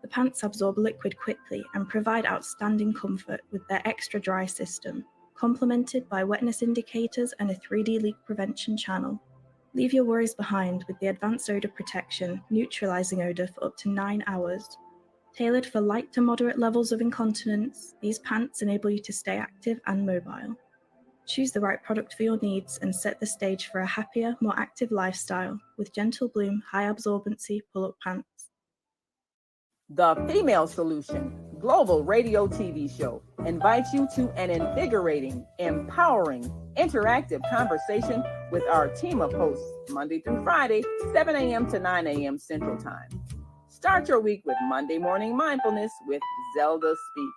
The pants absorb liquid quickly and provide outstanding comfort with their extra dry system, complemented by wetness indicators and a 3D leak prevention channel. Leave your worries behind with the advanced odor protection, neutralizing odor for up to 9 hours. Tailored for light to moderate levels of incontinence, these pants enable you to stay active and mobile. Choose the right product for your needs and set the stage for a happier, more active lifestyle with Gentle Bloom High Absorbency Pull-Up Pants. The Female Solution Global Radio TV Show invites you to an invigorating, empowering, interactive conversation with our team of hosts Monday through Friday, 7 a.m. to 9 a.m. Central Time. Start your week with Monday Morning Mindfulness with Zelda Speaks.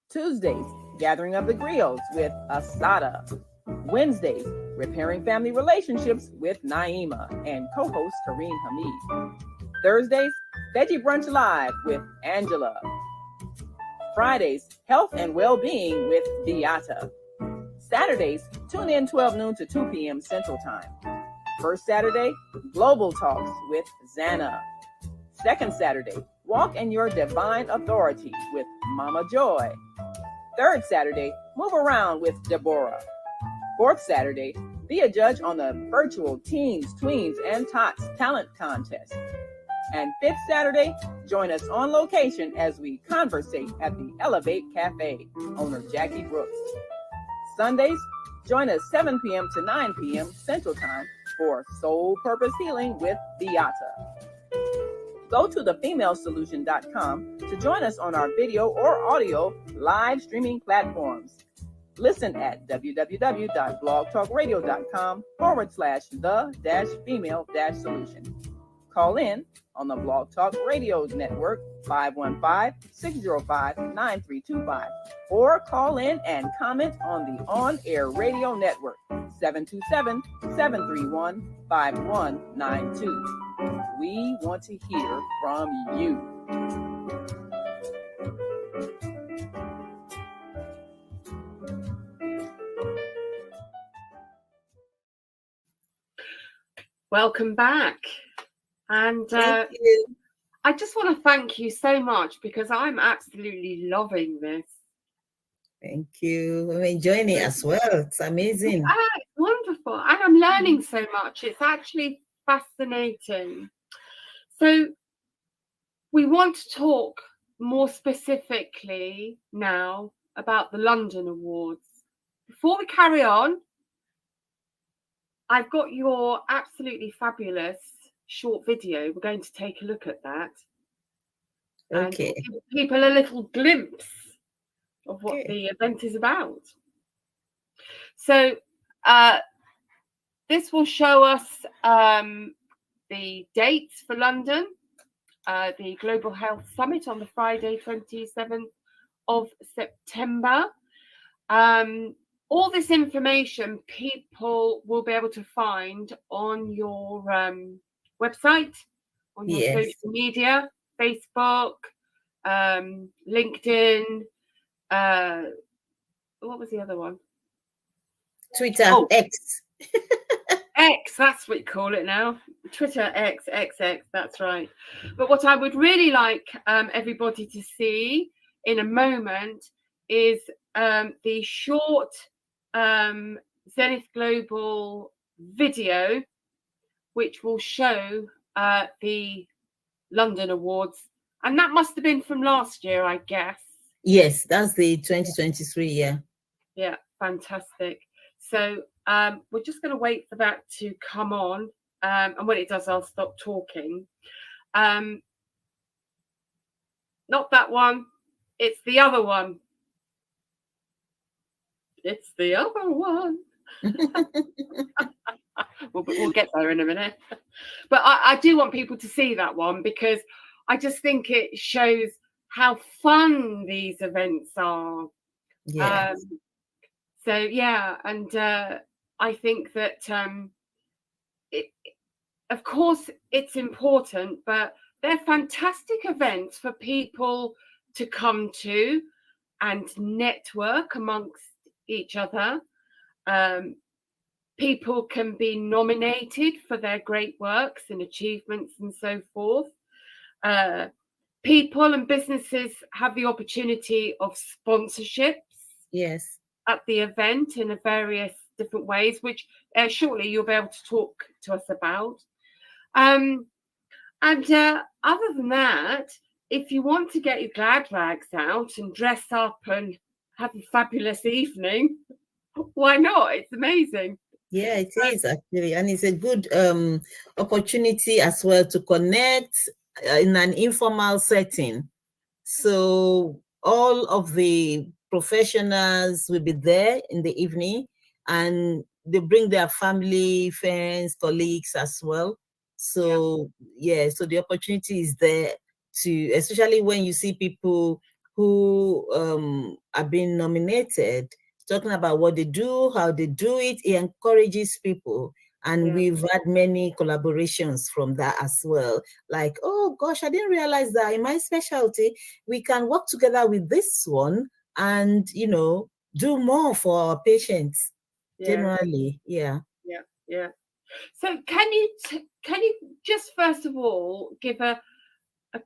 Tuesdays, Gathering of the Griots with Asada. Wednesdays, Repairing Family Relationships with Naima and co-host Kareem Hamid. Thursdays, Veggie Brunch Live with Angela. Fridays, Health and Well-Being with Beata. Saturdays, tune in 12 noon to 2 p.m. Central Time. First Saturday, Global Talks with Zanna. Second Saturday, Walk in Your Divine Authority with Mama Joy. Third Saturday, Move Around with Deborah. Fourth Saturday, be a judge on the virtual Teens, Tweens, and Tots Talent Contest. And fifth Saturday, join us on location as we conversate at the Elevate Cafe, owner Jackie Brooks. Sundays, join us 7 p.m. to 9 p.m. Central Time for Soul Purpose Healing with Beata. Go to thefemalesolution.com to join us on our video or audio live streaming platforms. Listen at www.blogtalkradios.com/the-female-solution. Call in on the Blog Talk Radio Network 515-605-9325 or call in and comment on the on-air radio network 727-731-5192. We want to hear from you. Welcome back. And Thank you. I just want to thank you so much because I'm absolutely loving this. Thank you. I'm enjoying it as well. It's amazing. It's wonderful. And I'm learning so much. It's actually fascinating. So we want to talk more specifically now about the London Awards. Before we carry on, I've got your absolutely fabulous short video. We're going to take a look at that. Okay. And give people a little glimpse of what the event is about. So this will show us the dates for London, the Global Health Summit on the Friday, 27th of September. All this information people will be able to find on your website, on your social media, Facebook, LinkedIn. What was the other one? Twitter, X. X, that's what you call it now. Twitter, X, that's right. But what I would really like everybody to see in a moment is the short Zenith Global video, which will show the London Awards. And that must have been from last year, I guess. Yes, that's the 2023 year. Yeah, fantastic. So we're just going to wait for that to come on. And when it does, I'll stop talking. Not that one. It's the other one. It's the other one. We'll get there in a minute. But I do want people to see that one because I just think it shows how fun these events are. Yes. So, yeah, and I think that, of course, it's important, but they're fantastic events for people to come to and network amongst each other. People can be nominated for their great works and achievements and so forth. People and businesses have the opportunity of sponsorships. Yes. At the event in various different ways, which shortly you'll be able to talk to us about. And other than that, if you want to get your glad rags out and dress up and have a fabulous evening, why not? It's amazing. Yeah, it is actually. And it's a good opportunity as well to connect in an informal setting. So all of the professionals will be there in the evening and they bring their family, friends, colleagues as well. So yeah, so the opportunity is there to, especially when you see people who are being nominated, talking about what they do, how they do it, it encourages people. And we've had many collaborations from that as well. Like, oh gosh, I didn't realize that in my specialty, we can work together with this one and, you know, do more for our patients generally. Yeah. So can you just first of all give a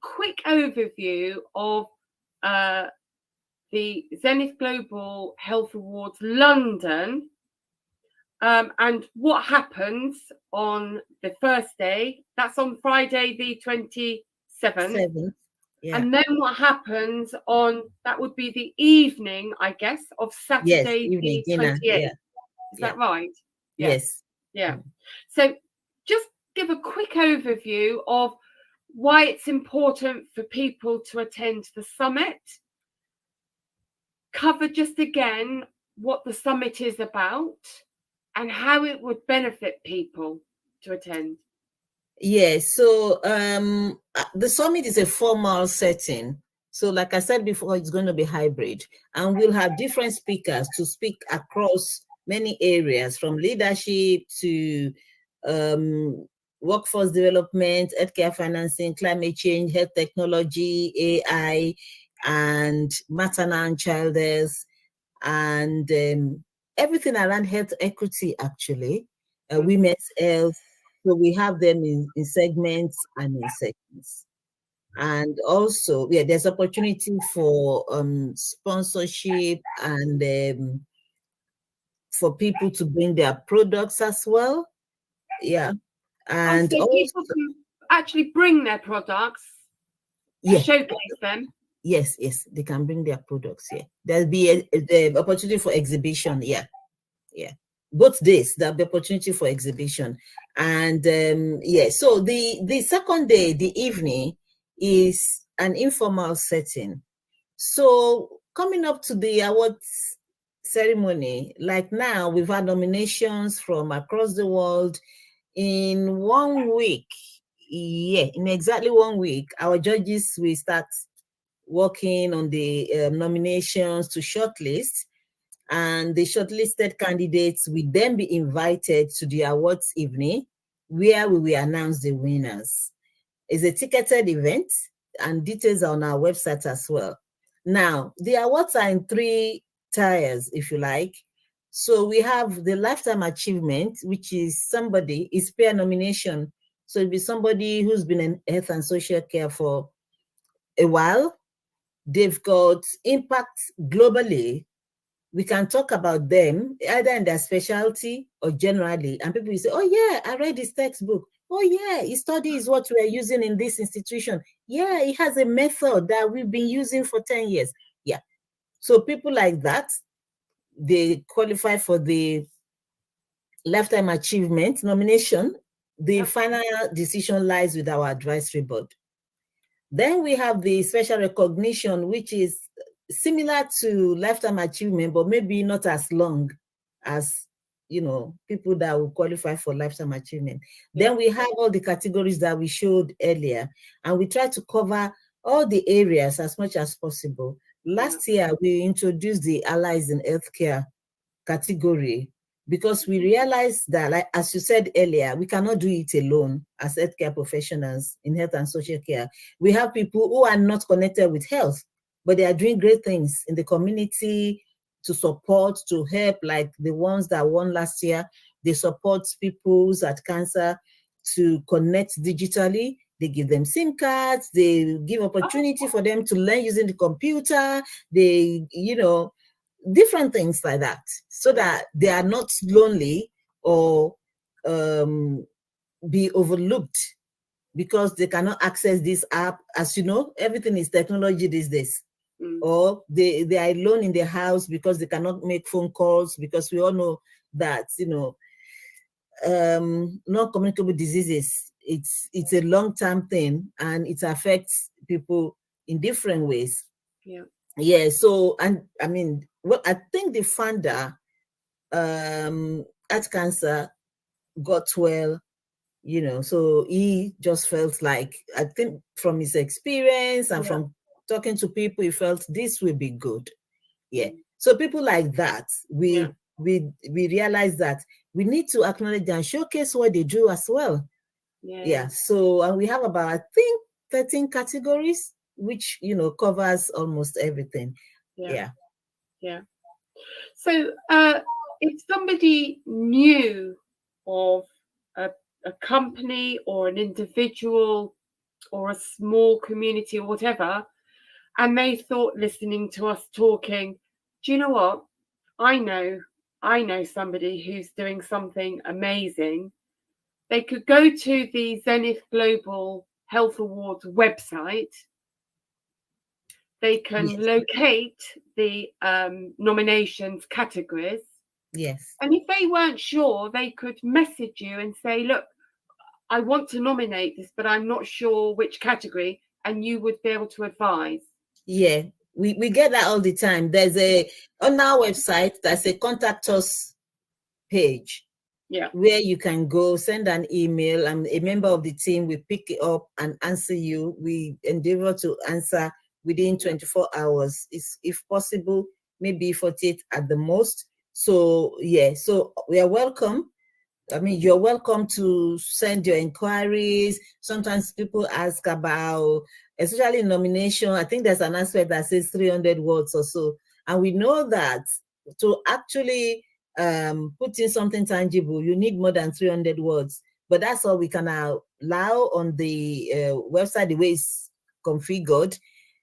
quick overview of the Zenith Global Health Awards London, and what happens on the first day? That's on Friday the 27th. Yeah. And then what happens on, that would be the evening, I guess, of Saturday the 28th. Yeah. Is that right? Yes. Yeah. So just give a quick overview of why it's important for people to attend the summit, cover just again what the summit is about and how it would benefit people to attend. Yes, so the summit is a formal setting. So like I said before, it's going to be hybrid, and we'll have different speakers to speak across many areas, from leadership to workforce development, healthcare financing, climate change, health technology, AI, and maternal and child health, and everything around health equity, actually, women's health. So we have them in segments and in sections. And also, yeah, there's opportunity for sponsorship and for people to bring their products as well. Yeah. And so also, people can actually bring their products, yeah, showcase them. Yes, they can bring their products. Yeah, there'll be the opportunity for exhibition. Yeah. Both days there'll be opportunity for exhibition, and yeah. So the second day, the evening, is an informal setting. So coming up to the awards ceremony, like now, we've had nominations from across the world. In 1 week, in exactly 1 week, our judges will start working on the nominations to shortlist, and the shortlisted candidates will then be invited to the awards evening, where we will announce the winners. It's a ticketed event, and details are on our website as well. Now, the awards are in 3 tiers, if you like. So we have the lifetime achievement, which is peer nomination. So it'll be somebody who's been in health and social care for a while. They've got impact globally. We can talk about them either in their specialty or generally, and people will say, oh yeah, I read this textbook. Oh yeah, his study is what we are using in this institution. Yeah, it has a method that we've been using for 10 years. Yeah. So people like that, they qualify for the lifetime achievement nomination. The final decision lies with our advisory board. Then we have the special recognition, which is similar to lifetime achievement, but maybe not as long as, people that will qualify for lifetime achievement. Then we have all the categories that we showed earlier, and we try to cover all the areas as much as possible. Last year, we introduced the allies in healthcare category, because we realized that, like, as you said earlier, we cannot do it alone as healthcare professionals in health and social care. We have people who are not connected with health, but they are doing great things in the community to support, to help, like the ones that won last year. They support people who's had cancer to connect digitally. They give them SIM cards. They give opportunity for them to learn using the computer. They, different things like that, so that they are not lonely or be overlooked because they cannot access this app. As you know, everything is technology these days. Or they are alone in their house because they cannot make phone calls, because we all know that, non-communicable diseases, it's a long-term thing, and it affects people in different ways. Yeah, so, and I mean, well, I think the founder, at cancer, got well, so he just felt like, I think from his experience and from talking to people, he felt this will be good. Yeah. So people like that, we realize that we need to acknowledge and showcase what they do as well. Yeah. So, and we have about, I think, 13 categories, which, covers almost everything. Yeah. So if somebody knew of a company or an individual or a small community or whatever, and they thought, listening to us talking, do you know what? I know somebody who's doing something amazing. They could go to the Zenith Global Health Awards website. They can locate the nominations categories. Yes. And if they weren't sure, they could message you and say, look, I want to nominate this, but I'm not sure which category, and you would be able to advise. Yeah, we get that all the time. There's on our website, there's a contact us page. Yeah. Where you can go send an email, and a member of the team will pick it up and answer you. We endeavor to answer within 24 hours, if possible, maybe 48 at the most. So yeah, so we are welcome. I mean, you're welcome to send your inquiries. Sometimes people ask about, especially nomination. I think there's an aspect that says 300 words or so. And we know that to actually put in something tangible, you need more than 300 words. But that's all we can allow on the website, the way it's configured.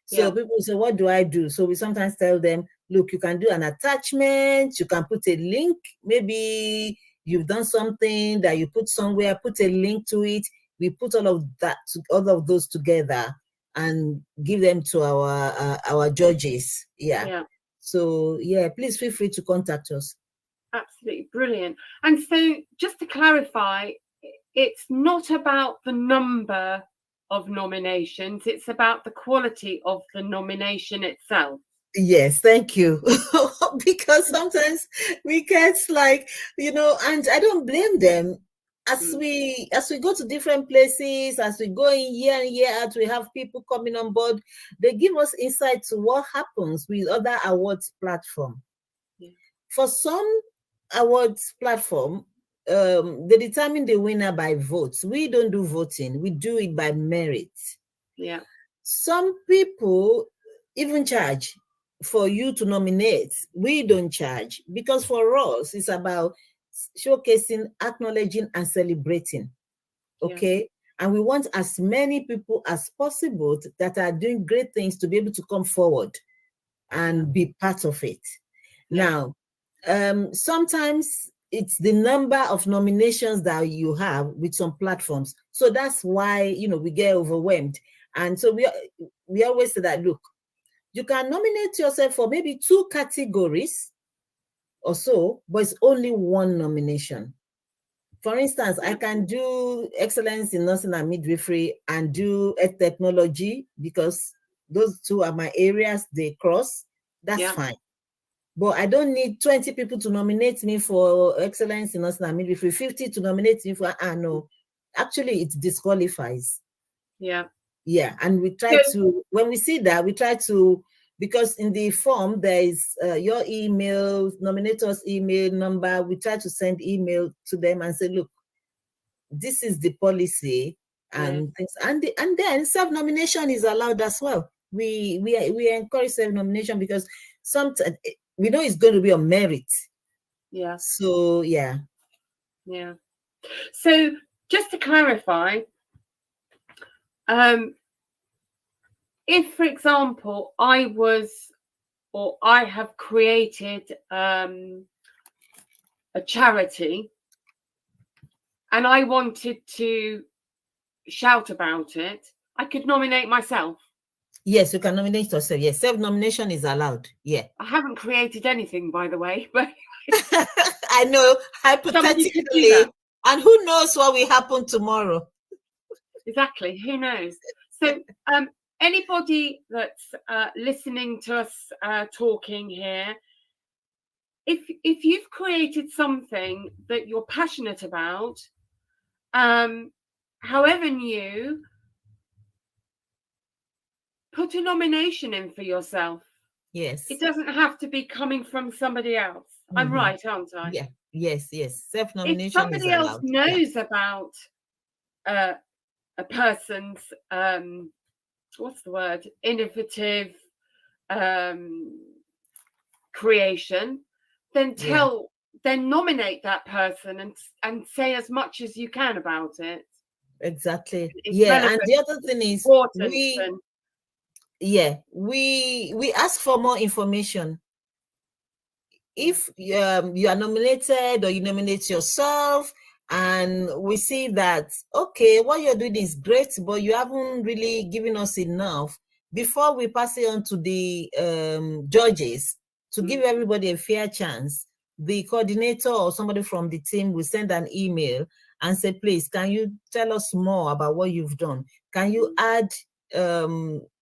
So people say, what do I do? So we sometimes tell them, look, you can do an attachment, you can put a link, maybe you've done something that you put somewhere, put a link to it. We put all of that, all of those together and give them to our judges. Yeah. So yeah, please feel free to contact us. Absolutely brilliant. And so just to clarify, it's not about the number of nominations, it's about the quality of the nomination itself. Yes, thank you. Because sometimes we get like, and I don't blame them. As we go to different places, as we go in year and year out, we have people coming on board. They give us insight to what happens with other awards platform. For some awards platform, they determine the winner by votes. We don't do voting. We do it by merit. Yeah. Some people even charge for you to nominate. We don't charge, because for us, it's about showcasing, acknowledging, and celebrating. Okay. And we want as many people as possible that are doing great things to be able to come forward and be part of it. Now, sometimes it's the number of nominations that you have with some platforms. So that's why, we get overwhelmed. And so we always say that, look, you can nominate yourself for maybe 2 categories or so, but it's only 1 nomination. For instance, I can do excellence in nursing and midwifery and do health technology, because those 2 are my areas, they cross. That's fine. But I don't need 20 people to nominate me for excellence in nursing and midwifery, 50 to nominate me for, no. Actually, it disqualifies. Yeah. Yeah, and we try to, when we see that, we try to, because in the form, there is your email, nominators' email number. We try to send email to them and say, look, this is the policy and things. And then self-nomination is allowed as well. We encourage self-nomination because sometimes we know it's going to be on merit. Yeah. So, yeah. Yeah. So just to clarify, if, for example, I have created a charity and I wanted to shout about it, I could nominate myself. Yes, you can nominate yourself. Yes, self-nomination is allowed. Yeah. I haven't created anything, by the way, but I know, hypothetically, and who knows what will happen tomorrow. Exactly, who knows? So anybody that's listening to us talking here, if you've created something that you're passionate about, however new, put a nomination in for yourself. Yes. It doesn't have to be coming from somebody else. I'm right, aren't I? Yeah. Yes. Self-nomination. If somebody else knows about a person's what's the word? Innovative creation, then then nominate that person and say as much as you can about it. Exactly. And the other thing is we ask for more information. If you are nominated or you nominate yourself and we see that, okay, what you're doing is great, but you haven't really given us enough, before we pass it on to the judges to give everybody a fair chance, the coordinator or somebody from the team will send an email and say, please, can you tell us more about what you've done? Can you add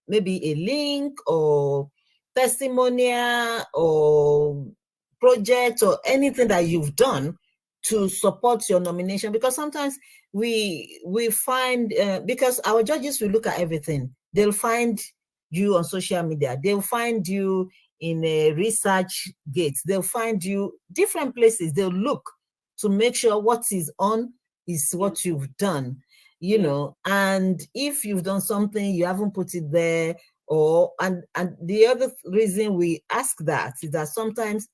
maybe a link or testimonial or project or anything that you've done to support your nomination? Because sometimes we find, because our judges will look at everything. They'll find you on social media. They'll find you in a research gate. They'll find you different places. They'll look to make sure what is on is what you've done, you know. And if you've done something, you haven't put it there, and the other reason we ask that is that sometimes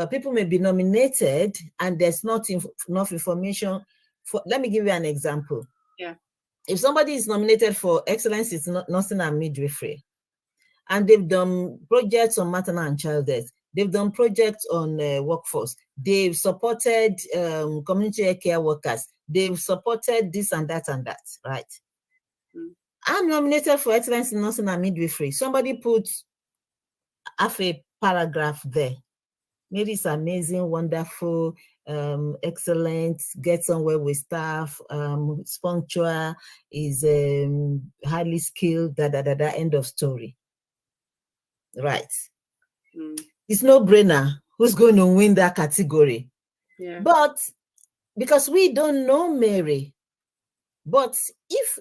people may be nominated and there's not enough information. Let me give you an example. Yeah. If somebody is nominated for excellence in nursing and midwifery, and they've done projects on maternal and child death, they've done projects on workforce, they've supported community care workers, they've supported this and that, right? I'm nominated for excellence in nursing and midwifery. Somebody put half a paragraph there. Maybe it's amazing, wonderful, excellent, gets on well with staff, is punctual, is highly skilled, end of story. Right. It's no brainer who's going to win that category. Yeah. But because we don't know Mary, but if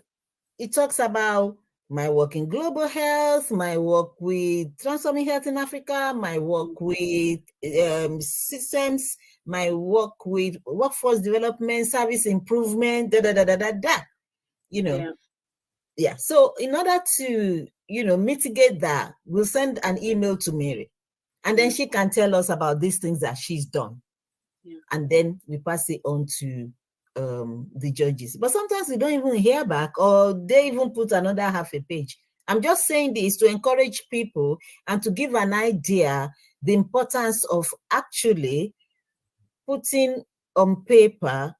it talks about my work in global health, my work with transforming health in Africa, my work with systems, my work with workforce development, service improvement, you know. Yeah. So in order to, mitigate that, we'll send an email to Mary, and then she can tell us about these things that she's done. Yeah. And then we pass it on to the judges. But sometimes we don't even hear back, or they even put another half a page. I'm just saying this to encourage people and to give an idea the importance of actually putting on paper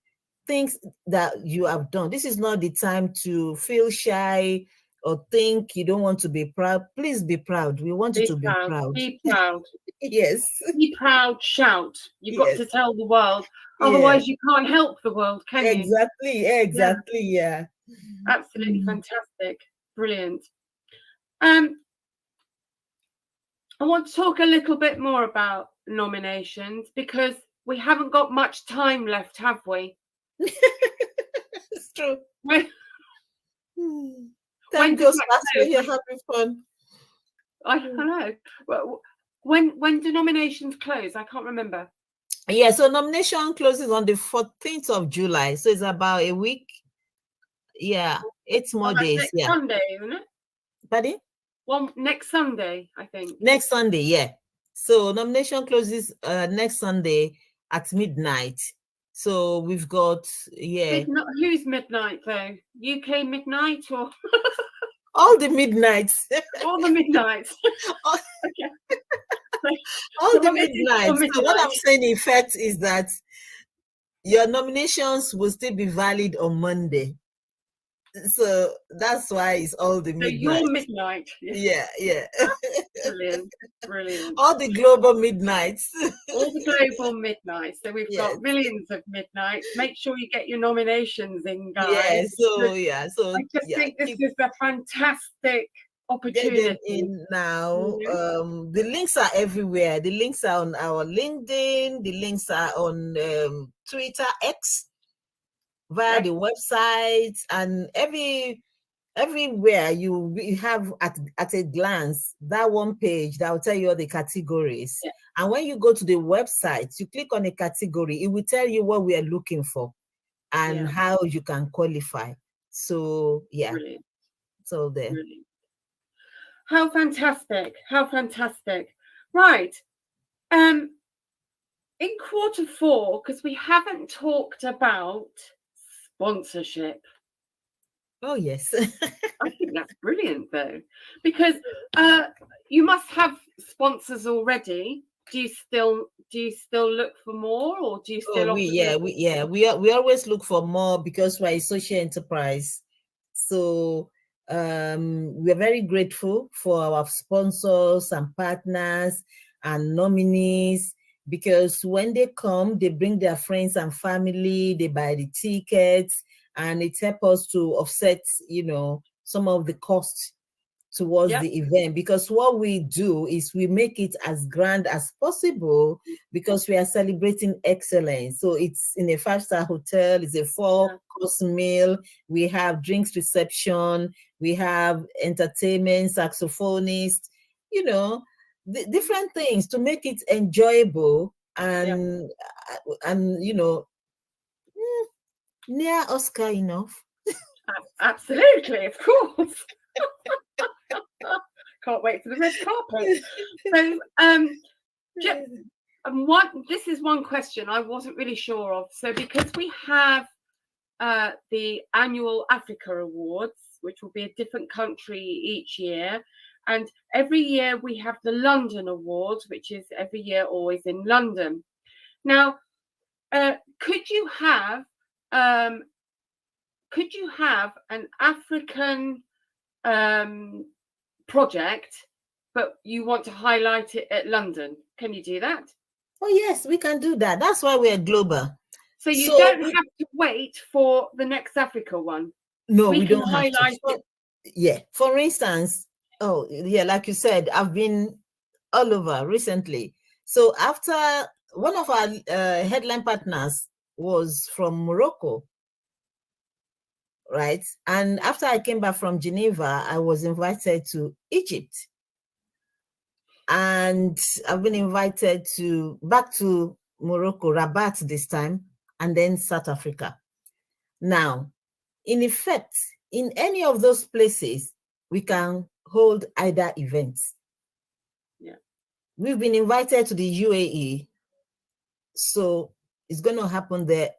things that you have done. This is not the time to feel shy or think you don't want to be proud. Please be proud. We want you to be proud. Be proud. Yes. Be proud, shout. You've got to tell the world. Otherwise, you can't help the world, can you? Exactly. Yeah. Absolutely fantastic. Brilliant. I want to talk a little bit more about nominations because we haven't got much time left, have we? It's true. Time goes fast when you're having fun. I don't know. Well, when do nominations close? I can't remember. Yeah, so nomination closes on the 14th of July. So it's about a week. Yeah, 8 more days. Next Yeah. Sunday, isn't it? Pardon? Well, next Sunday, I think. Next Sunday, yeah. So nomination closes next Sunday at midnight. So we've got, who's midnight though? UK midnight or all the midnights? All the midnights. Okay. All the midnights. So what I'm saying in effect is that your nominations will still be valid on Monday. So that's why it's all the midnight. So your midnight. Yeah. Brilliant. All the global midnights. All the global midnights. So we've got millions of midnights. Make sure you get your nominations in, guys. So I just think this is a fantastic opportunity. Get them in now. The links are everywhere. The links are on our LinkedIn. The links are on Twitter, X, via the website, and everywhere you have at a glance that one page that will tell you all the categories. And when you go to the website, you click on a category, it will tell you what we are looking for and how you can qualify. So Brilliant. So there. Brilliant. How fantastic. Right. In quarter 4, because we haven't talked about sponsorship. Oh yes. I think that's brilliant though, because you must have sponsors already. Do you still look for more, or do you still we always look for more because we're a social enterprise. So we're very grateful for our sponsors and partners and nominees. because when they come, they bring their friends and family, they buy the tickets, and it helps us to offset, some of the costs towards Yep. the event, because what we do is we make it as grand as possible because we are celebrating excellence. So it's in a 5-star hotel, it's a 4-course meal, we have drinks reception, we have entertainment, saxophonist, different things to make it enjoyable and near Oscar enough. Absolutely, of course. Can't wait for the red carpet. So, this is one question I wasn't really sure of. So, because we have the annual Africa Awards, which will be a different country each year, and every year we have the London Awards, which is every year always in London. Now, could you have an African project, but you want to highlight it at London? Can you do that? Oh yes, we can do that. That's why we're global. So you don't have to wait for the next Africa one. No, we don't have to. It. Yeah. For instance, like you said, I've been all over recently. So after one of our headline partners was from Morocco, right? And after I came back from Geneva, I was invited to Egypt. And I've been invited back to Morocco, Rabat this time, and then South Africa. Now, in effect, in any of those places, we can hold either events. Yeah. We've been invited to the UAE, so it's going to happen there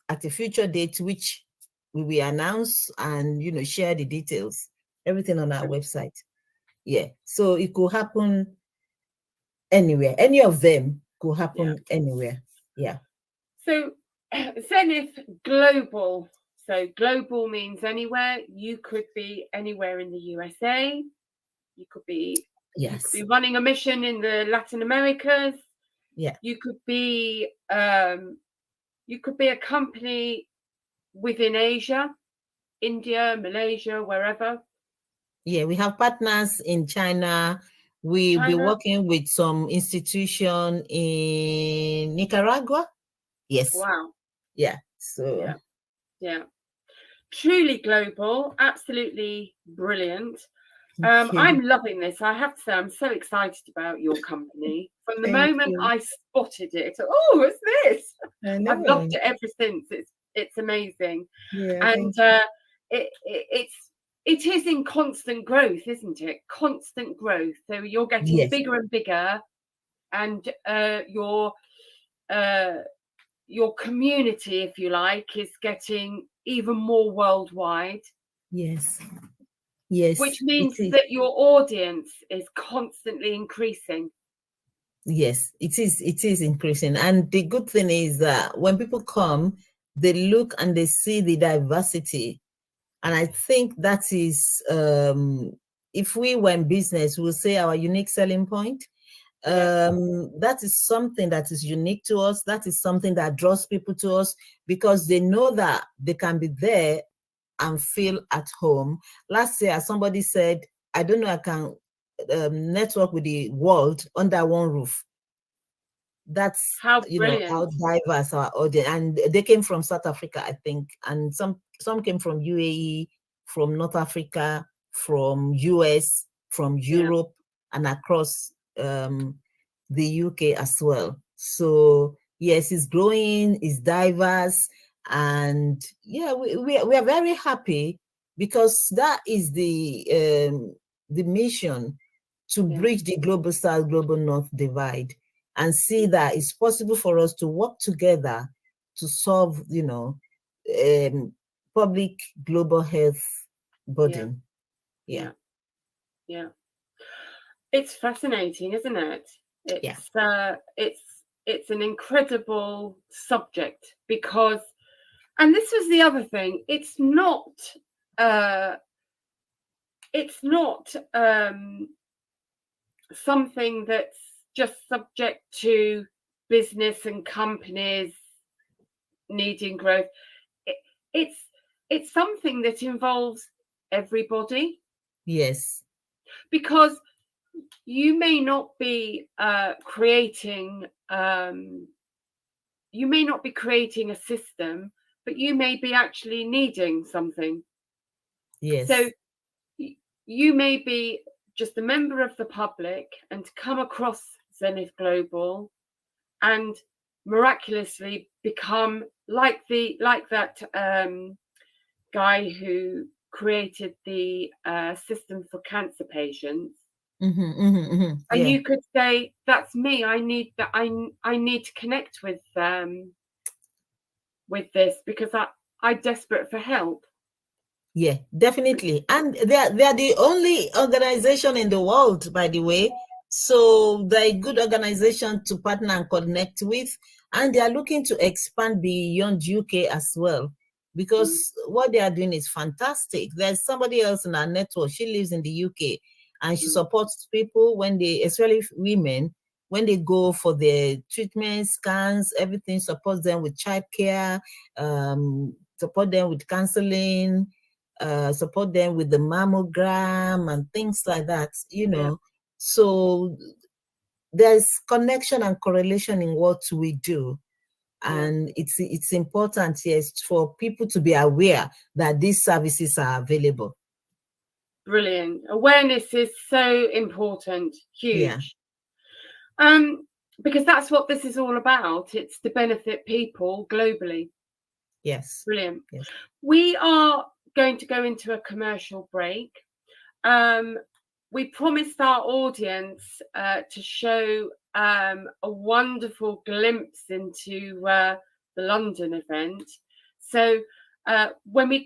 at a future date, which we will announce and share the details, everything on our website. Yeah, so it could happen anywhere. Any of them could happen anywhere. Yeah. So Zenith Global. So global means anywhere. You could be anywhere in the USA. You could be running a mission in the Latin Americas. Yeah. You could be a company within Asia, India, Malaysia, wherever. Yeah, we have partners in China. We'll be working with some institution in Nicaragua. Yes. Wow. Yeah. So. Yeah. Truly global. Absolutely brilliant. I'm loving this. I have to say, I'm so excited about your company. From the moment I spotted it, oh, what's this? I've loved it ever since. It's amazing. Yeah, and it is in constant growth, isn't it? Constant growth. So you're getting bigger and bigger, and your community, if you like, is getting even more worldwide. Yes. Which means that your audience is constantly increasing. Yes, it is. It is increasing. And the good thing is that when people come, they look and they see the diversity. And I think that is, if we were in business, we'll say our unique selling point. That is something that is unique to us. That is something that draws people to us because they know that they can be there and feel at home. Last year, somebody said, I don't know, I can network with the world under one roof. That's how diverse our audience, and they came from South Africa, I think, and some came from UAE, from North Africa, from US, from Europe, and across the UK as well. So yes, it's growing, it's diverse, and yeah, we are very happy because that is the mission to bridge the global south, global north divide, and see that it's possible for us to work together to solve, public global health burden. Yeah. It's fascinating, isn't it? It's an incredible subject because, and this was the other thing, it's not something that's just subject to business and companies needing growth. It's something that involves everybody. Yes. Because you may not be creating a system, but you may be actually needing something. Yes. So you may be just a member of the public and come across Zenith Global and miraculously become like that guy who created the system for cancer patients. And you could say, that's me. I need that. I need to connect with this because I'm desperate for help. Yeah, definitely. And they're the only organization in the world, by the way. So they're a good organization to partner and connect with. And they are looking to expand beyond UK as well, because what they are doing is fantastic. There's somebody else in our network. She lives in the UK and she supports people when they, especially women, when they go for their treatment, scans, everything, supports them with childcare, support them with counseling, support them with the mammogram and things like that, you know. Yeah. So there's connection and correlation in what we do. And it's important, yes, for people to be aware that these services are available. Brilliant. Awareness is so important, huge. Yeah. Because that's what this is all about. It's to benefit people globally. Yes. Brilliant. Yes. We are going to go into a commercial break. We promised our audience to show a wonderful glimpse into the London event. So when we've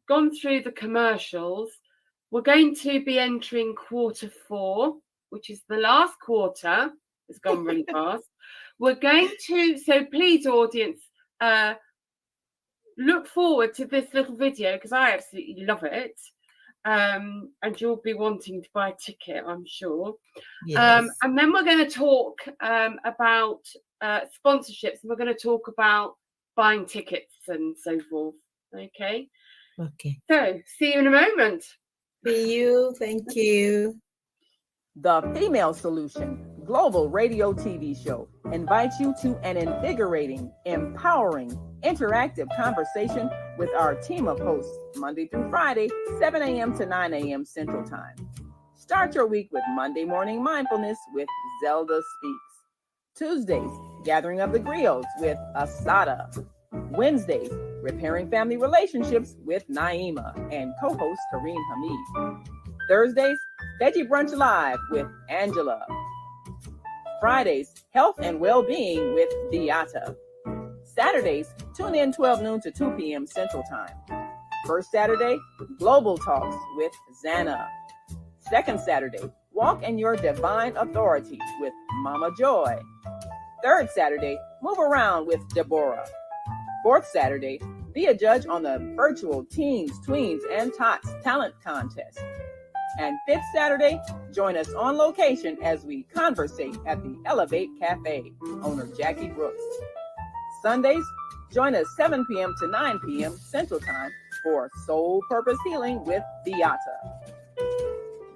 gone through the commercials, we're going to be entering quarter 4, which is the last quarter. It's gone really fast. We're going to, so please, audience, look forward to this little video because I absolutely love it. And you'll be wanting to buy a ticket, I'm sure. Yes. And then we're going to talk about sponsorships, and we're going to talk about buying tickets and so forth. Okay. Okay. So see you in a moment. See you. Thank you. The Female Solution Global Radio TV Show invites you to an invigorating, empowering, interactive conversation with our team of hosts Monday through Friday, 7 a.m. to 9 a.m. Central Time. Start your week with Monday Morning Mindfulness with Zelda Speaks. Tuesdays, Gathering of the Griots with Asada. Wednesdays, Repairing Family Relationships with Naima and co-host Kareem Hamid. Thursdays, Veggie Brunch Live with Angela. Fridays, Health and Well-Being with Beata. Saturdays, tune in 12 noon to 2 p.m. Central Time. First Saturday, Global Talks with Zanna. Second Saturday, Walk in Your Divine Authority with Mama Joy. Third Saturday, Move Around with Deborah. Fourth Saturday, be a judge on the virtual Teens, Tweens, and Tots Talent Contest. And fifth Saturday, join us on location as we conversate at the Elevate Cafe, owner Jackie Brooks. Sundays, join us 7 p.m. to 9 p.m. Central Time for Soul Purpose Healing with Beata.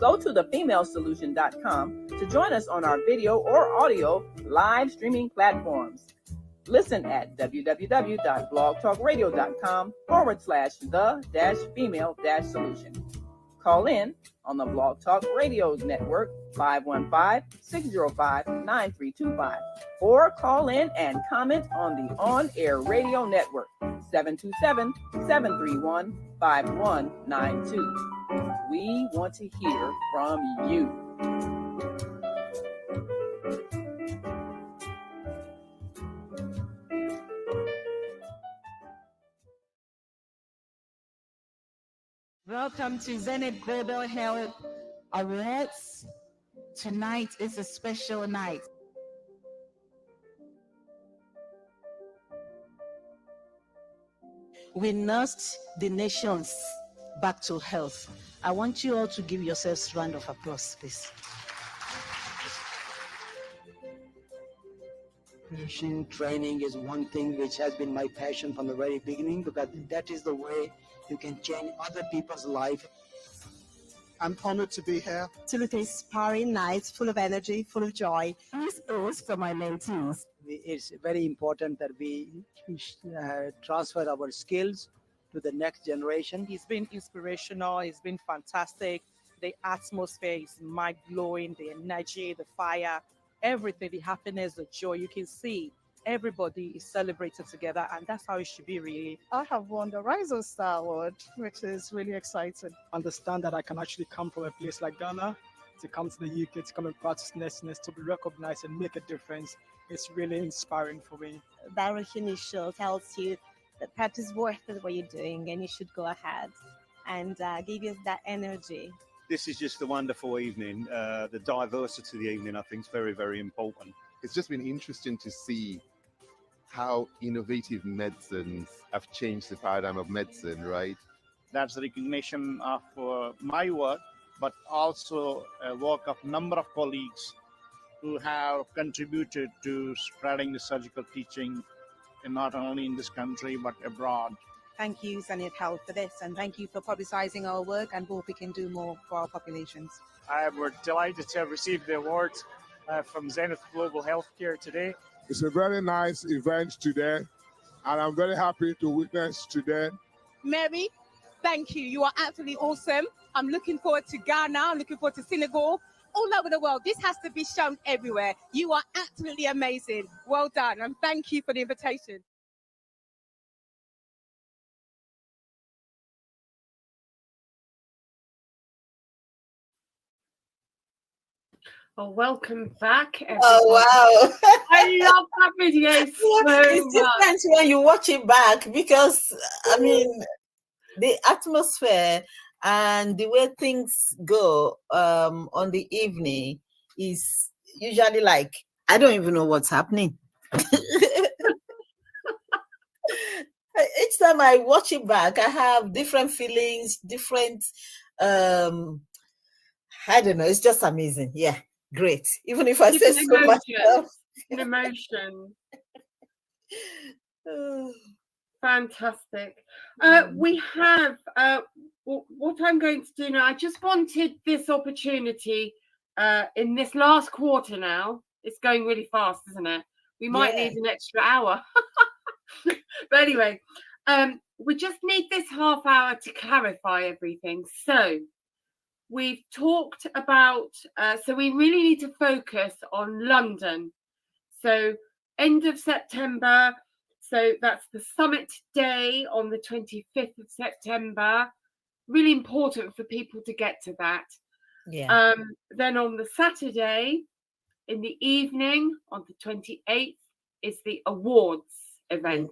Go to thefemalesolution.com to join us on our video or audio live streaming platforms. Listen at www.blogtalkradio.com/the-female-solution. Call in on the Blog Talk Radio Network 515-605-9325 or call in and comment on the On-Air Radio Network 727-731-5192. We want to hear from you. Welcome to Zenith Global Health Awards. Tonight is a special night. We nursed the nations back to health. I want you all to give yourselves a round of applause, please. Patient training is one thing which has been my passion from the very beginning, because that is the way you can change other people's life. I'm honored to be here. Absolutely inspiring night, full of energy, full of joy. This is for my mentees. It's very important that we transfer our skills to the next generation. It's been inspirational. It's been fantastic. The atmosphere is mind-blowing. The energy, the fire, everything, the happiness, the joy. You can see everybody is celebrating together, and that's how it should be, really. I have won the Rising Star Award, which is really exciting. Understand that I can actually come from a place like Ghana to come to the UK to come and practice nursiness, to be recognized and make a difference. It's really inspiring for me. That recognition show tells you that that is worth it what you're doing, and you should go ahead and give you that energy. This is just a wonderful evening. The diversity of the evening, I think, is very, very important. It's just been interesting to see how innovative medicines have changed the paradigm of medicine, right? That's a recognition of my work, but also a work of number of colleagues who have contributed to spreading the surgical teaching, and not only in this country, but abroad. Thank you, Zenith Health, for this, and thank you for publicizing our work, and hope we can do more for our populations. We're delighted to have received the award from Zenith Global Healthcare today. It's a very nice event today, and I'm very happy to witness today. Mary, thank you. You are absolutely awesome. I'm looking forward to Ghana. I'm looking forward to Senegal. All over the world. This has to be shown everywhere. You are absolutely amazing. Well done, and thank you for the invitation. Oh, welcome back, everyone. Oh, wow. I love that video so It's different when you watch it back, because, I mean, the atmosphere and the way things go on the evening is usually like, I don't even know what's happening. Each time I watch it back, I have different feelings, different, I don't know, it's just amazing. Yeah, great. Even if I say so much. An emotion. Fantastic. We have, what I'm going to do now, I just wanted this opportunity in this last quarter now. It's going really fast, isn't it? We might need an extra hour. But anyway, we just need this half hour to clarify everything. So we've talked about, so we really need to focus on London. So end of September. So that's the summit day on the 25th of September. Really important for people to get to that. Yeah. Then on the Saturday in the evening, on the 28th, is the awards event,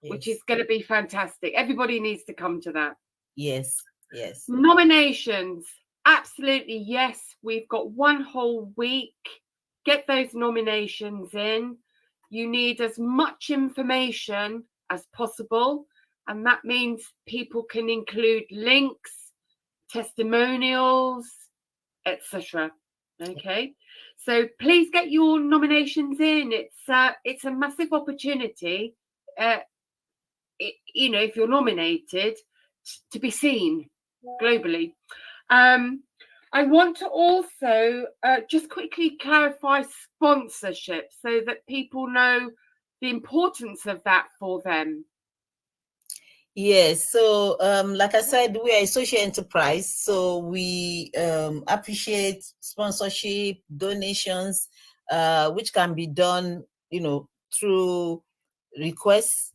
which is going to be fantastic. Everybody needs to come to that. Yes, yes. Nominations, absolutely, yes. We've got one whole week. Get those nominations in. You need as much information as possible, and that means people can include links, testimonials, etc. Okay, so please get your nominations in. It's a massive opportunity. You know, if you're nominated, to be seen globally. I want to also just quickly clarify sponsorship so that people know the importance of that for them. Yes, so like I said, we are a social enterprise, so we appreciate sponsorship, donations, which can be done, you know, through requests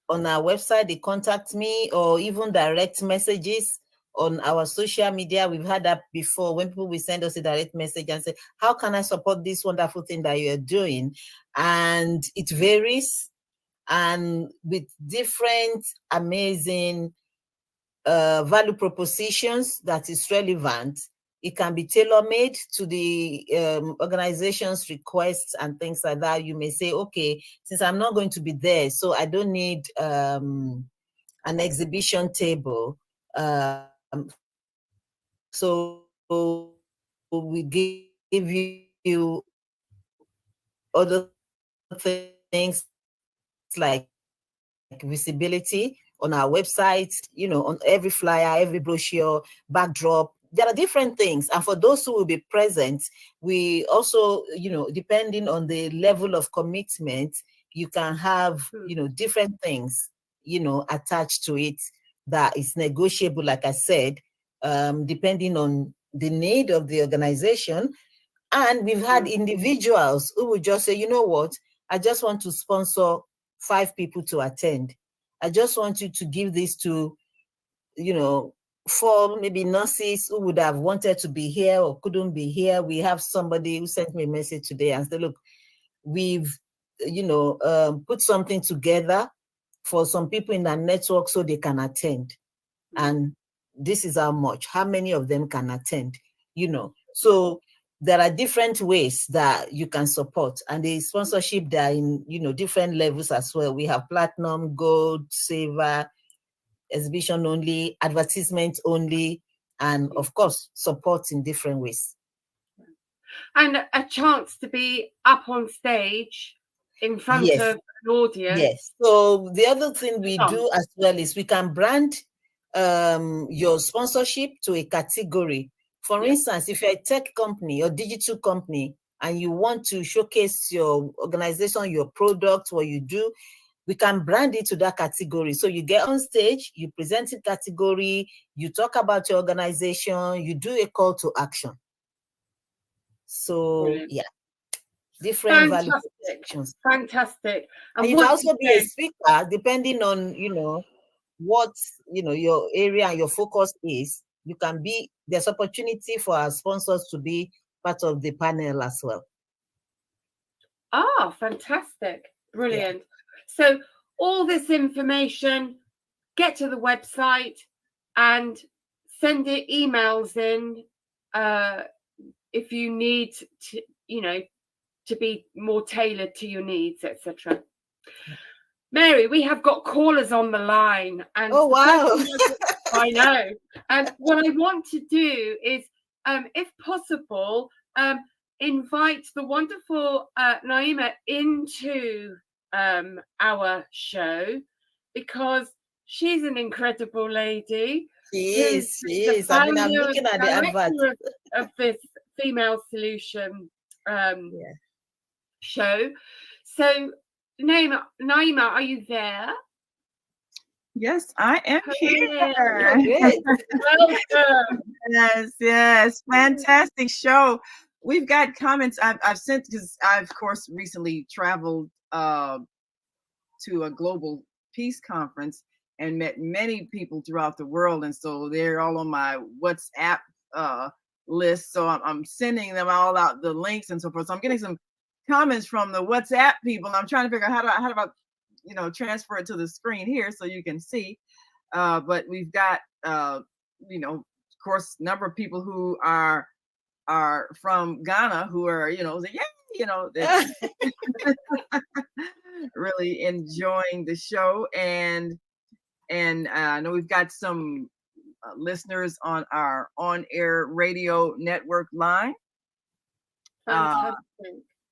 on our website. They contact me, or even direct messages on our social media. We've had that before, when people will send us a direct message and say, how can I support this wonderful thing that you're doing? And it varies, and with different amazing value propositions that is relevant. It can be tailor-made to the organization's requests and things like that. You may say, okay, since I'm not going to be there, so I don't need an exhibition table. So we give you other things like visibility on our website, on every flyer, every brochure, backdrop. There are different things. And for those who will be present, we also, depending on the level of commitment, you can have, different things, attached to it that is negotiable, like I said, depending on the need of the organization. And we've had individuals who would just say, you know what, I just want to sponsor 5 people to attend. I just want you to give this to, 4 maybe nurses who would have wanted to be here or couldn't be here. We have somebody who sent me a message today and said, look, we've, put something together for some people in our network so they can attend. And this is how much, how many of them can attend, So there are different ways that you can support, and the sponsorship there in, different levels as well. We have platinum, gold, silver, exhibition only, advertisement only, and of course, support in different ways. And a chance to be up on stage in front of an audience. Yes. So the other thing we do as well is we can brand your sponsorship to a category. For instance, if you're a tech company or digital company and you want to showcase your organization, your product, what you do, we can brand it to that category. So you get on stage, you present a category, you talk about your organization, you do a call to action. So yeah, different value propositions. Fantastic. And you can also be a speaker depending on, what, your area and your focus is. You can be, there's opportunity for our sponsors to be part of the panel as well. Ah, fantastic. Brilliant. So all this information, get to the website and send it emails in if you need to, to be more tailored to your needs, etc. Mary, we have got callers on the line. And oh, wow. I know. And what I want to do is, if possible, invite the wonderful Naima into our show, because she's an incredible lady. She is. I mean, I'm looking at the advert of this Female Solution show. So, Naima, are you there? Yes, I am here. Welcome. Yes, fantastic show. We've got comments I've sent, because I've, of course, recently traveled to a global peace conference and met many people throughout the world, and so they're all on my WhatsApp list. So I'm sending them all out the links and so forth. So I'm getting some comments from the WhatsApp people. And I'm trying to figure out how do I transfer it to the screen here so you can see. But we've got of course, number of people who are from Ghana who are really enjoying the show, and I know we've got some listeners on our on-air radio network line.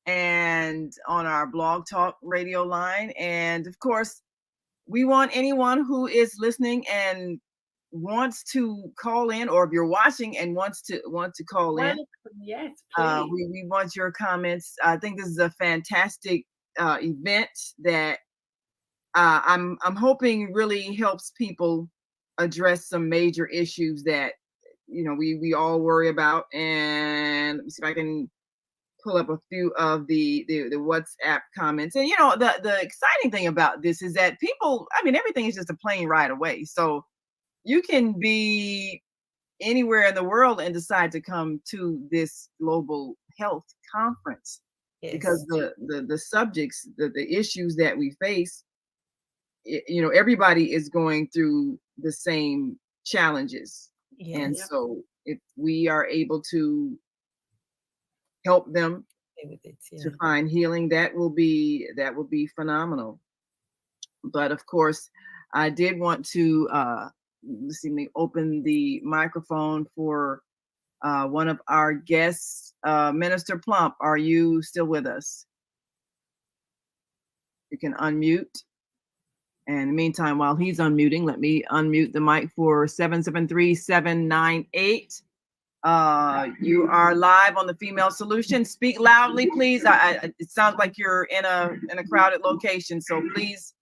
And on our Blog Talk radio line. And of course, we want anyone who is listening and wants to call in, or if you're watching and want to call in. Yes, we want your comments. I think this is a fantastic event that I'm hoping really helps people address some major issues that we all worry about. And let me see if I can pull up a few of the WhatsApp comments. And the exciting thing about this is that people, everything is just a plane ride away. So you can be anywhere in the world and decide to come to this global health conference. Yes. Because the subjects, the issues that we face, everybody is going through the same challenges. Yes. And so if we are able to help them to find healing, that will be phenomenal. But of course, I did want to let me open the microphone for one of our guests. Minister Plump, are you still with us? you can unmute. And in the meantime, while he's unmuting, let me unmute the mic for 773-798. You are live on the Female Solution. Speak loudly, please. It sounds like you're in a crowded location, so please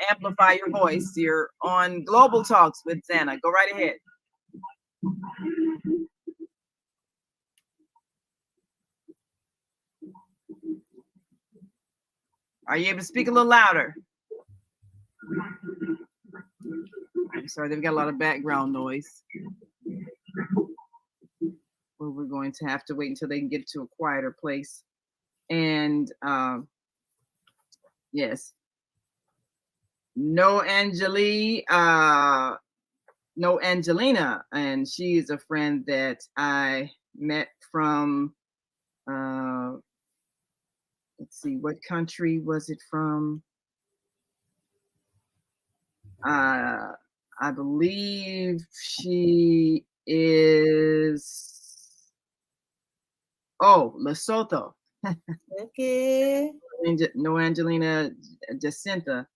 amplify your voice. You're on Global Talks with Zanna. Go right ahead. Are you able to speak a little louder? I'm sorry, they've got a lot of background noise. Well, we're going to have to wait until they can get to a quieter place. And yes, no Angelina, and she is a friend that I met from, let's see, what country was it from? I believe she is, Lesotho. Okay. No, Angelina Jacinta.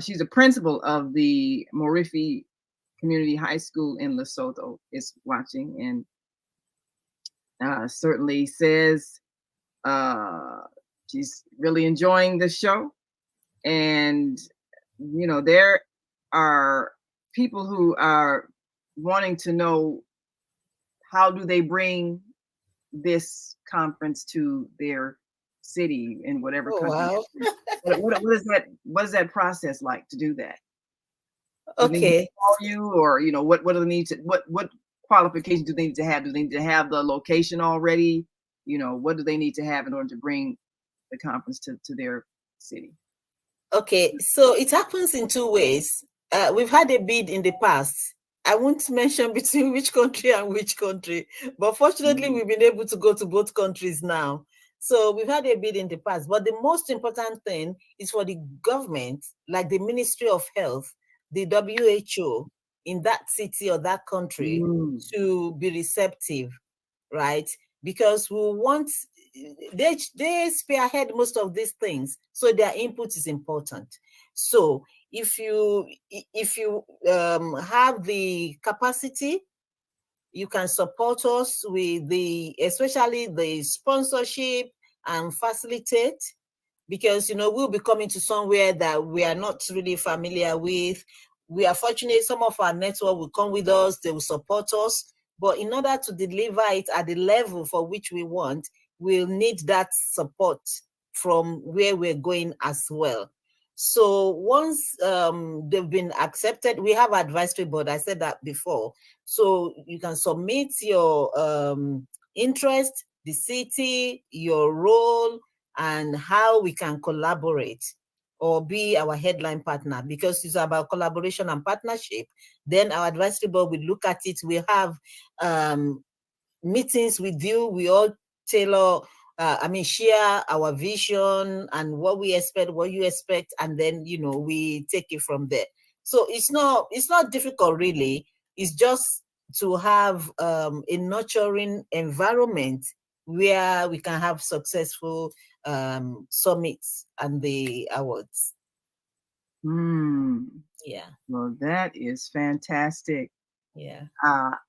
She's a principal of the Morifi Community High School in Lesotho, is watching, and certainly says she's really enjoying the show. And, you know, there are people who are wanting to know, how do they bring this conference to their city in whatever country? Wow. What is that process like to do that? Okay. Call you, or what do they need to, what qualifications do they need to have? Do they need to have the location already? What do they need to have in order to bring the conference to their city? Okay, so it happens in two ways. We've had a bid in the past. I won't mention between which country and which country, but fortunately we've been able to go to both countries now. So we've had a bid in the past, but the most important thing is for the government, like the Ministry of Health, the WHO in that city or that country to be receptive, right? Because we want, they spearhead most of these things, so their input is important. So if you have the capacity, you can support us with especially the sponsorship and facilitate, because we'll be coming to somewhere that we are not really familiar with. We are fortunate some of our network will come with us, they will support us, but in order to deliver it at the level for which we want, we'll need that support from where we're going as well. So once they've been accepted, we have advisory board, I said that before. So you can submit your interest, the city, your role, and how we can collaborate or be our headline partner, because it's about collaboration and partnership. Then our advisory board will look at it. We have meetings with you. We all tailor, share our vision and what we expect, what you expect, and then we take it from there. So it's not difficult really. It's just to have a nurturing environment where we can have successful summits and the awards. Yeah. Well, that is fantastic. Yeah.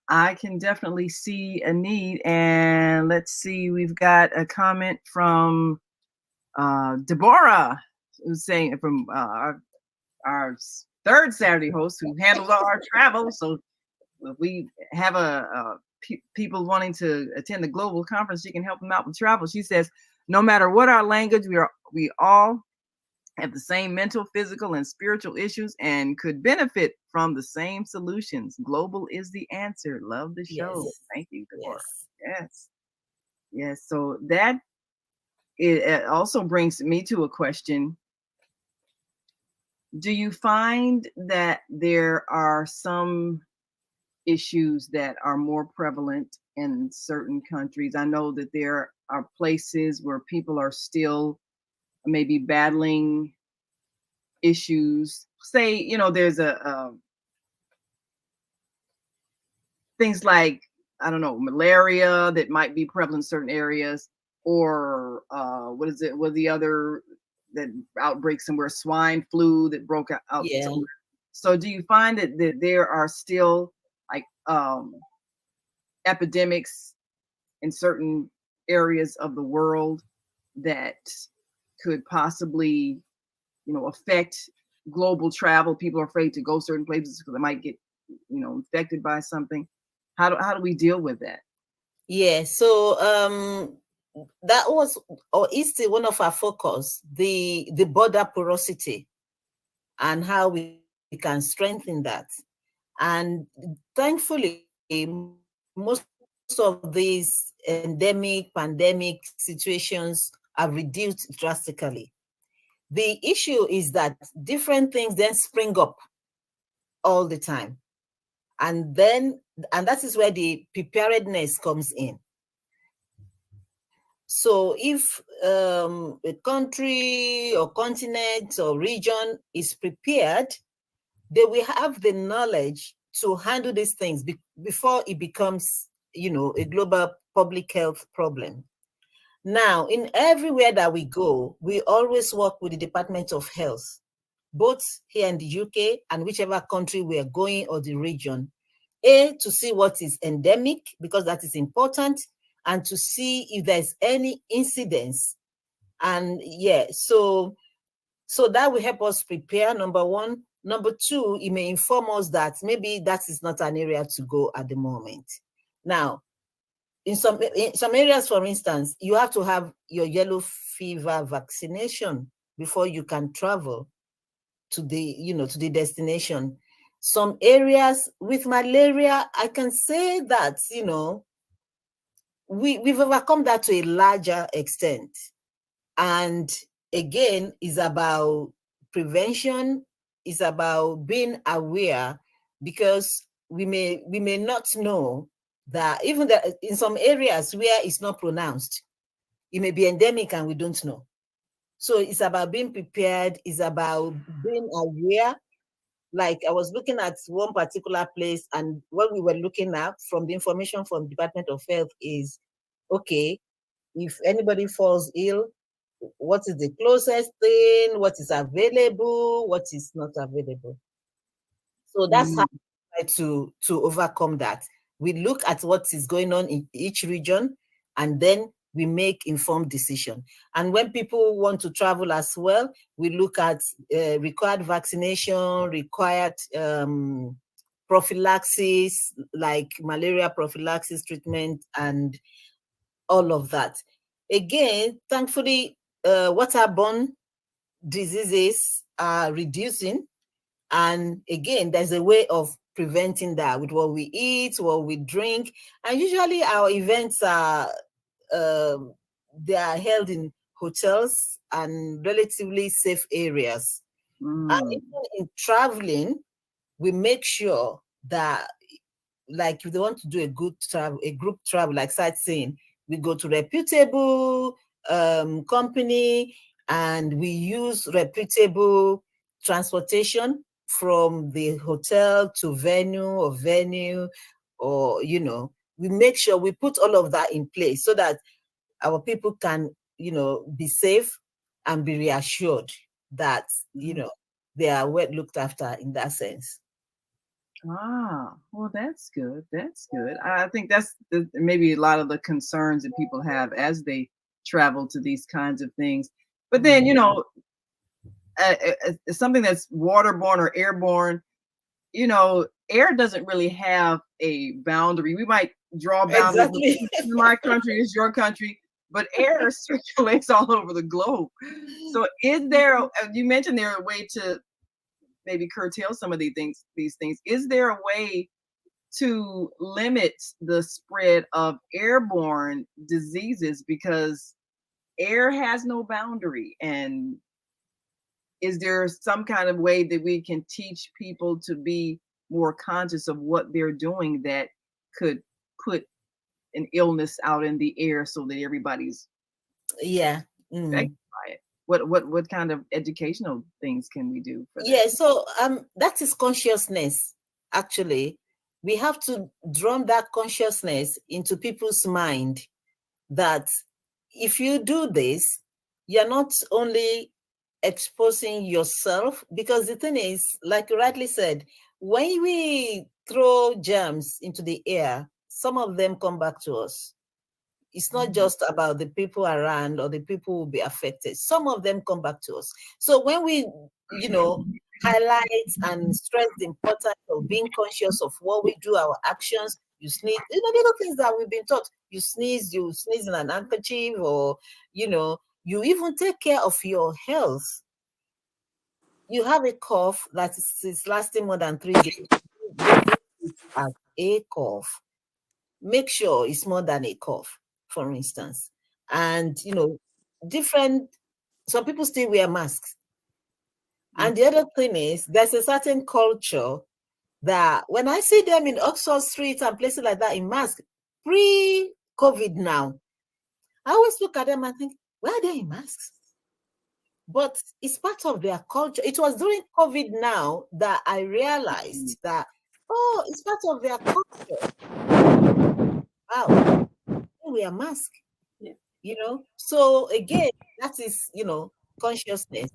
I can definitely see a need. And let's see, we've got a comment from Deborah, who's saying, from our third Saturday host who handles all our travel. So if we have people wanting to attend the global conference, she can help them out with travel. She says, no matter what our language, we all have the same mental, physical, and spiritual issues and could benefit from the same solutions. Global is the answer. Love the show. Yes. Thank you, Deborah. Yes. So that it also brings me to a question. Do you find that there are some issues that are more prevalent in certain countries? I know that there are places where people are still maybe battling issues. Say, there's things like, I don't know, malaria that might be prevalent in certain areas, or what is it? What the other that outbreak somewhere, swine flu that broke out Yeah. somewhere. So do you find that there are still like epidemics in certain areas of the world that could possibly, affect global travel? People are afraid to go certain places because they might get, infected by something. How do we deal with that? Yeah, so that was or is still one of our focus, the border porosity and how we can strengthen that. And thankfully, most of these endemic, pandemic situations have reduced drastically. The issue is that different things then spring up all the time. And that is where the preparedness comes in. So if a country or continent or region is prepared, they will have the knowledge to handle these things before it becomes, a global public health problem. Now, in everywhere that we go, we always work with the Department of Health, both here in the UK and whichever country we are going or the region, to see what is endemic, because that is important, and to see if there's any incidents. And so that will help us prepare, number one. Number two, it may inform us that maybe that is not an area to go at the moment. Now, in some areas, for instance, you have to have your yellow fever vaccination before you can travel to the destination. Some areas with malaria, I can say that, we've overcome that to a larger extent. And again, it's about prevention, it's about being aware, because we may not know that even that in some areas where it's not pronounced, it may be endemic and we don't know. So it's about being prepared, it's about being aware. Like I was looking at one particular place, and what we were looking at from the information from Department of Health is, okay, if anybody falls ill, what is the closest thing, what is available, what is not available. So that's how we try to overcome that. We look at what is going on in each region, and then we make informed decision. And when people want to travel as well, we look at required vaccination, required prophylaxis, like malaria prophylaxis treatment, and all of that. Again, thankfully, waterborne diseases are reducing. And again, there's a way of preventing that with what we eat, what we drink. And usually our events are, they are held in hotels and relatively safe areas. And even in traveling, we make sure that, like if they want to do a group travel, like sightseeing, we go to reputable company, and we use reputable transportation from the hotel to venue, or we make sure we put all of that in place so that our people can be safe and be reassured that they are well looked after in that sense. Well, that's good. That's good. I think that's maybe a lot of the concerns that people have as they travel to these kinds of things. But then, something that's waterborne or airborne, air doesn't really have a boundary. We might draw boundaries. Exactly. My country is your country, but air circulates all over the globe. So is there, you mentioned there a way to maybe curtail some of these things. Is there a way to limit the spread of airborne diseases, because air has no boundary? And is there some kind of way that we can teach people to be more conscious of what they're doing that could put an illness out in the air so that everybody's affected by it? What kind of educational things can we do for that? So that is consciousness. Actually, we have to drum that consciousness into people's mind that if you do this, you're not only exposing yourself, because the thing is, like you rightly said, when we throw germs into the air, some of them come back to us. It's not just about the people around or the people who will be affected. Some of them come back to us. So when we, highlight and stress the importance of being conscious of what we do, our actions, you sneeze, little things that we've been taught. You sneeze in an handkerchief, or, you even take care of your health. You have a cough that is lasting more than 3 days. Don't treat it as a cough. Make sure it's more than a cough, for instance. And, some people still wear masks. And the other thing is, there's a certain culture that when I see them in Oxford Street and places like that in masks, pre-COVID now, I always look at them and think, why are they in masks? But it's part of their culture. It was during COVID now that I realized that, it's part of their culture. Wow, they wear masks. So again, that is, consciousness,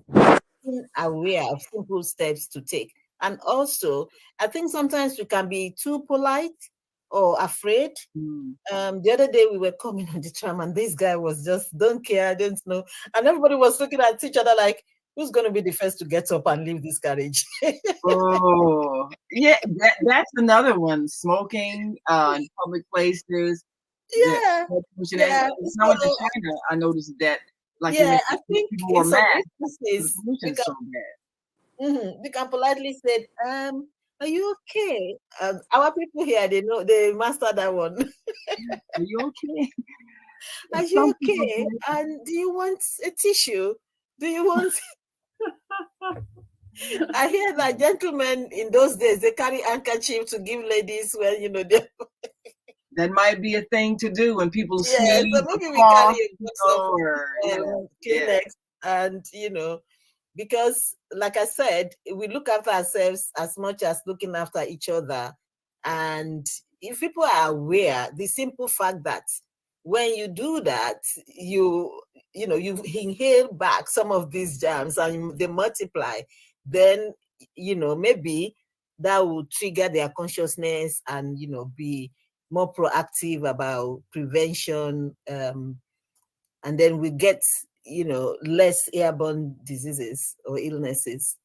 being aware of simple steps to take. And also, I think sometimes we can be too polite or afraid. The other day we were coming on the tram and this guy was just, don't care, I don't know. And everybody was looking at each other like, who's going to be the first to get up and leave this carriage? Oh, yeah, that's another one. Smoking in public places. Yeah. When I went to China, I noticed that, like, I think people wore in some masks. instances, The pollution is so bad. we can politely say, are you okay? Our people here, they master that one. Are you okay? Are you okay? And do you want a tissue? Do you want... I hear that gentlemen in those days, they carry handkerchief to give ladies when, they... That might be a thing to do when people sneeze. So maybe we carry a box of Kleenex and, because like I said, we look after ourselves as much as looking after each other. And if people are aware, the simple fact that when you do that, you inhale back some of these germs and they multiply, then, maybe that will trigger their consciousness and, be more proactive about prevention. And then we get, less airborne diseases or illnesses.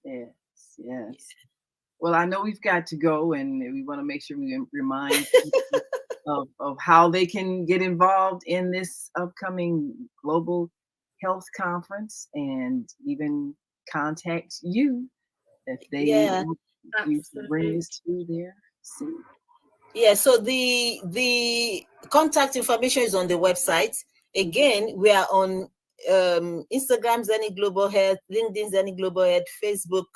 Yes. Well, I know we've got to go, and we want to make sure we remind people of how they can get involved in this upcoming global health conference, and even contact you if they want you to bring this to their city. Yeah, so the contact information is on the website. Again, we are on Instagram, Zenith Global Health, LinkedIn, Zenith Global Health, Facebook,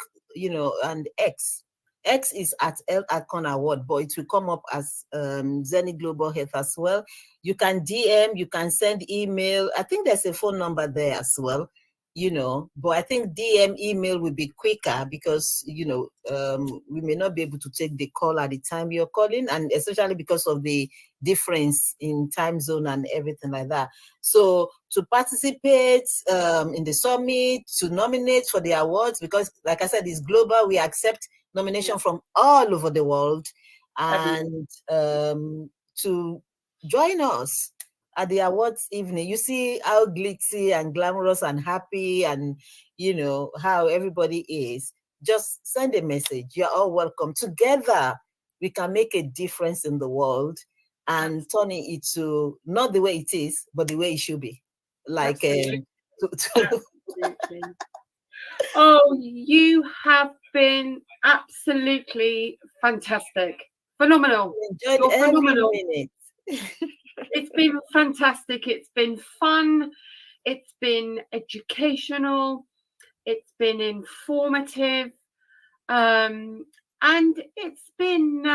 and X. X is at El Akon Award, but it will come up as Zenith Global Health as well. You can DM, you can send email. I think there's a phone number there as well, but I think DM, email will be quicker because, we may not be able to take the call at the time you're calling, and especially because of the difference in time zone and everything like that. So to participate in the summit, to nominate for the awards, because like I said, it's global, we accept nomination from all over the world, and to join us at the awards evening. You see how glitzy and glamorous and happy and, how everybody is. Just send a message. You're all welcome. Together, we can make a difference in the world and turn it into not the way it is, but the way it should be. Like, Absolutely. Oh, you have been absolutely fantastic. Phenomenal. Enjoyed You're every phenomenal. minute. It's been fantastic. It's been fun. It's been educational. It's been informative. And it's been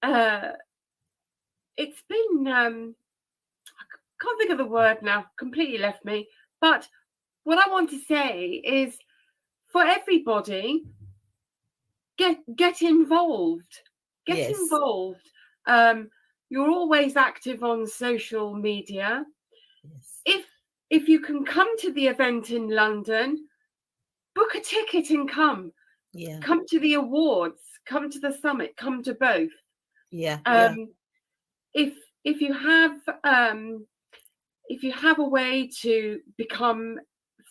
I can't think of the word now, completely left me. But what I want to say is, for everybody, get involved. Get involved. You're always active on social media. If if you can come to the event in London, book a ticket and come. Yeah. Come to the awards, come to the summit, come to both. Yeah. If you have a way to become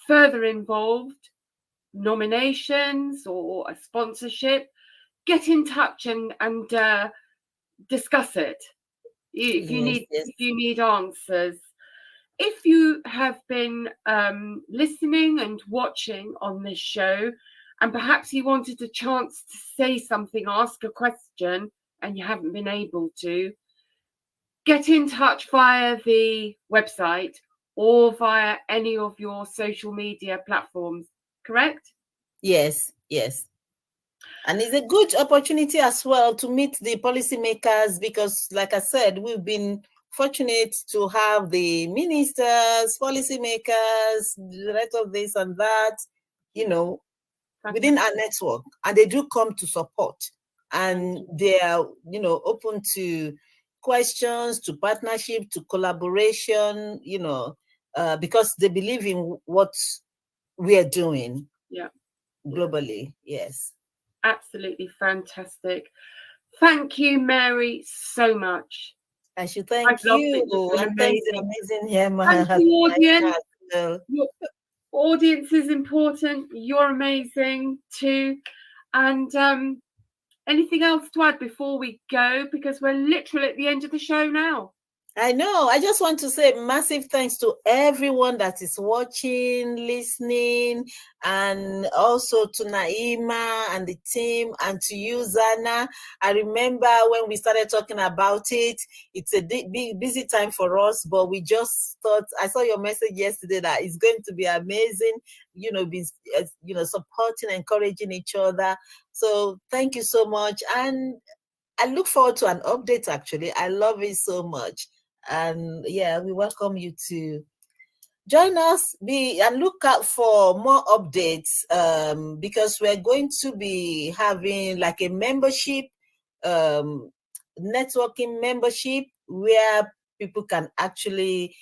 further involved, nominations or a sponsorship, get in touch and discuss it. If you need answers. If you have been listening and watching on this show, and perhaps you wanted a chance to say something, ask a question, and you haven't been able to, get in touch via the website or via any of your social media platforms, correct? Yes. And it's a good opportunity as well to meet the policymakers because, like I said, we've been fortunate to have the ministers, policymakers, the rest of this and that, within our network. And they do come to support. And they are, open to questions, to partnership, to collaboration, because they believe in what we are doing globally. Yes. Absolutely fantastic. Thank you, Mary, so much. I should thank you. And thanks the amazing Emma. Thank you, audience. Your audience is important. You're amazing too. And anything else to add before we go? Because we're literally at the end of the show now. I know. I just want to say massive thanks to everyone that is watching, listening, and also to Naima and the team, and to you, Zanna. I remember when we started talking about it, it's a big, busy time for us, but we just thought, I saw your message yesterday that it's going to be amazing, supporting, encouraging each other. So thank you so much. And I look forward to an update, actually. I love it so much. And we welcome you to join us and look out for more updates because we're going to be having like a membership, networking membership where people can actually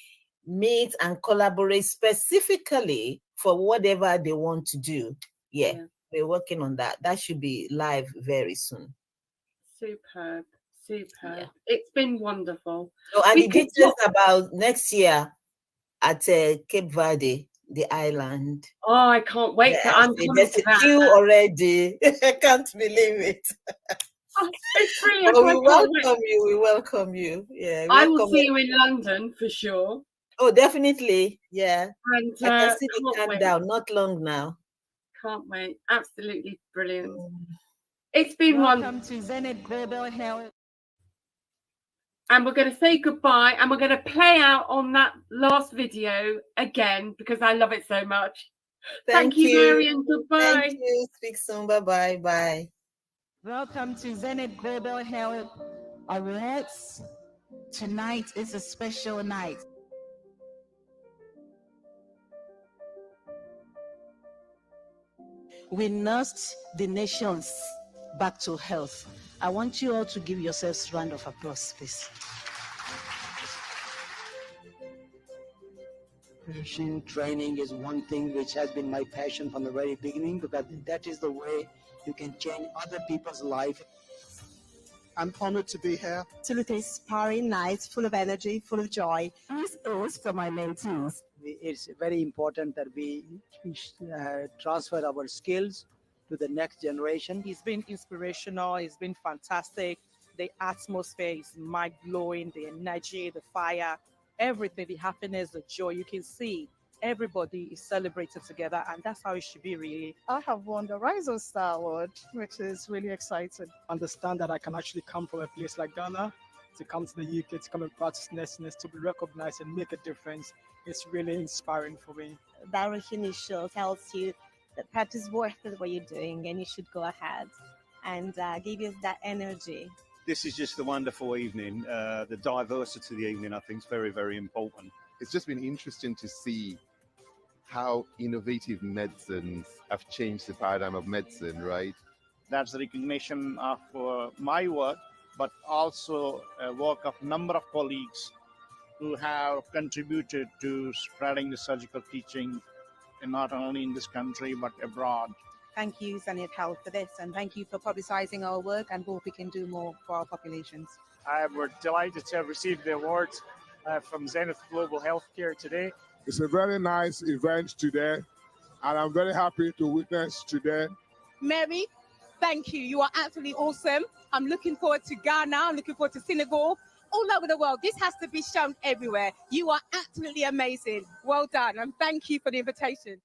meet and collaborate specifically for whatever they want to do. We're working on that. That should be live very soon. Superb. It's been wonderful. So, and the details about next year at Cape Verde, the island. Oh, I can't wait. There's a queue already. I can't believe it. It's brilliant. But we welcome you. Yeah, I will see you in London for sure. Oh, definitely. Yeah. And I can see the countdown. Not long now. Can't wait. Absolutely brilliant. It's been Welcome to Zenith Global Health. And we're going to say goodbye, and we're going to play out on that last video again because I love it so much. Thank you, Mary, and goodbye. Thank you. Speak soon. Bye-bye. Bye. Welcome to Zenith Global Health Awards. Tonight is a special night. We nursed the nations back to health. I want you all to give yourselves a round of applause, please. Patient training is one thing which has been my passion from the very beginning because that is the way you can change other people's life. I'm honored to be here. Absolutely inspiring night, full of energy, full of joy. This is for my mentees. It's very important that we transfer our skills to the next generation. It's been inspirational. It's been fantastic. The atmosphere is mind-blowing. The energy, the fire, everything, the happiness, the joy. You can see everybody is celebrating together, and that's how it should be, really. I have won the Rising Star Award, which is really exciting. Understand that I can actually come from a place like Ghana, to come to the UK, to come and practice nursiness, to be recognized and make a difference. It's really inspiring for me. That recognition tells you that that is worth it, what you're doing, and you should go ahead and give you that energy. This is just a wonderful evening. The diversity of the evening, I think, is very, very important. It's just been interesting to see how innovative medicines have changed the paradigm of medicine, right? That's the recognition of my work, but also work of number of colleagues who who have contributed to spreading the surgical teaching, and not only in this country but abroad. Thank you, Zenith Health, for this, and thank you for publicizing our work and hope we can do more for our populations. We're delighted to have received the awards from Zenith Global Healthcare today. It's a very nice event today, and I'm very happy to witness today. Mary, thank you. You are absolutely awesome. I'm looking forward to Ghana. I'm looking forward to Senegal. All over the world. This has to be shown everywhere. You are absolutely amazing. Well done, and thank you for the invitation.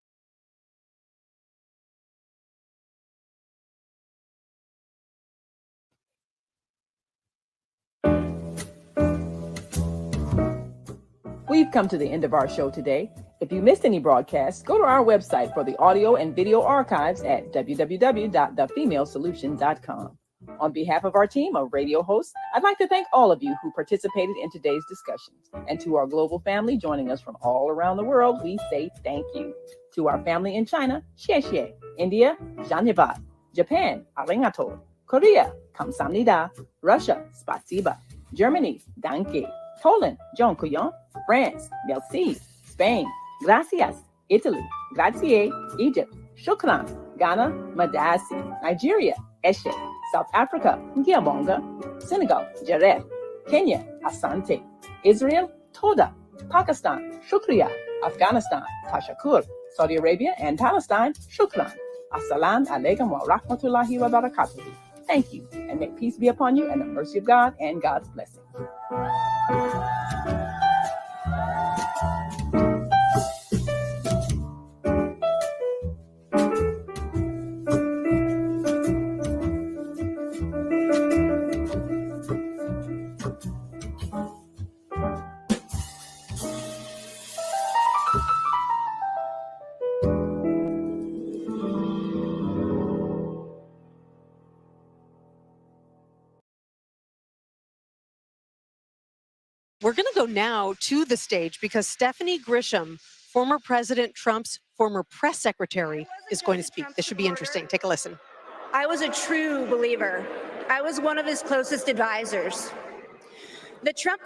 We've come to the end of our show today. If you missed any broadcasts, go to our website for the audio and video archives at www.thefemalesolution.com. On behalf of our team of radio hosts, I'd like to thank all of you who participated in today's discussions. And to our global family joining us from all around the world, we say thank you. To our family in China, xie xie. India, zhanyavad. Japan, arigato. Korea, kamsamnida. Russia, spasiba. Germany, danke. Poland, dziękuję. France, merci. Spain, gracias. Italy, grazie. Egypt, shukran. Ghana, madasi. Nigeria, eshe. South Africa, Ngiyabonga. Senegal, Jaref. Kenya, Asante. Israel, Toda. Pakistan, Shukriya. Afghanistan, Tashakur. Saudi Arabia and Palestine, Shukran. Assalamu alaikum wa rahmatullahi wa barakatuh. Thank you, and may peace be upon you and the mercy of God and God's blessing. We're going to go now to the stage because Stephanie Grisham, former President Trump's former press secretary, is going to speak. This should be interesting. Take a listen. I was a true believer. I was one of his closest advisors. The Trump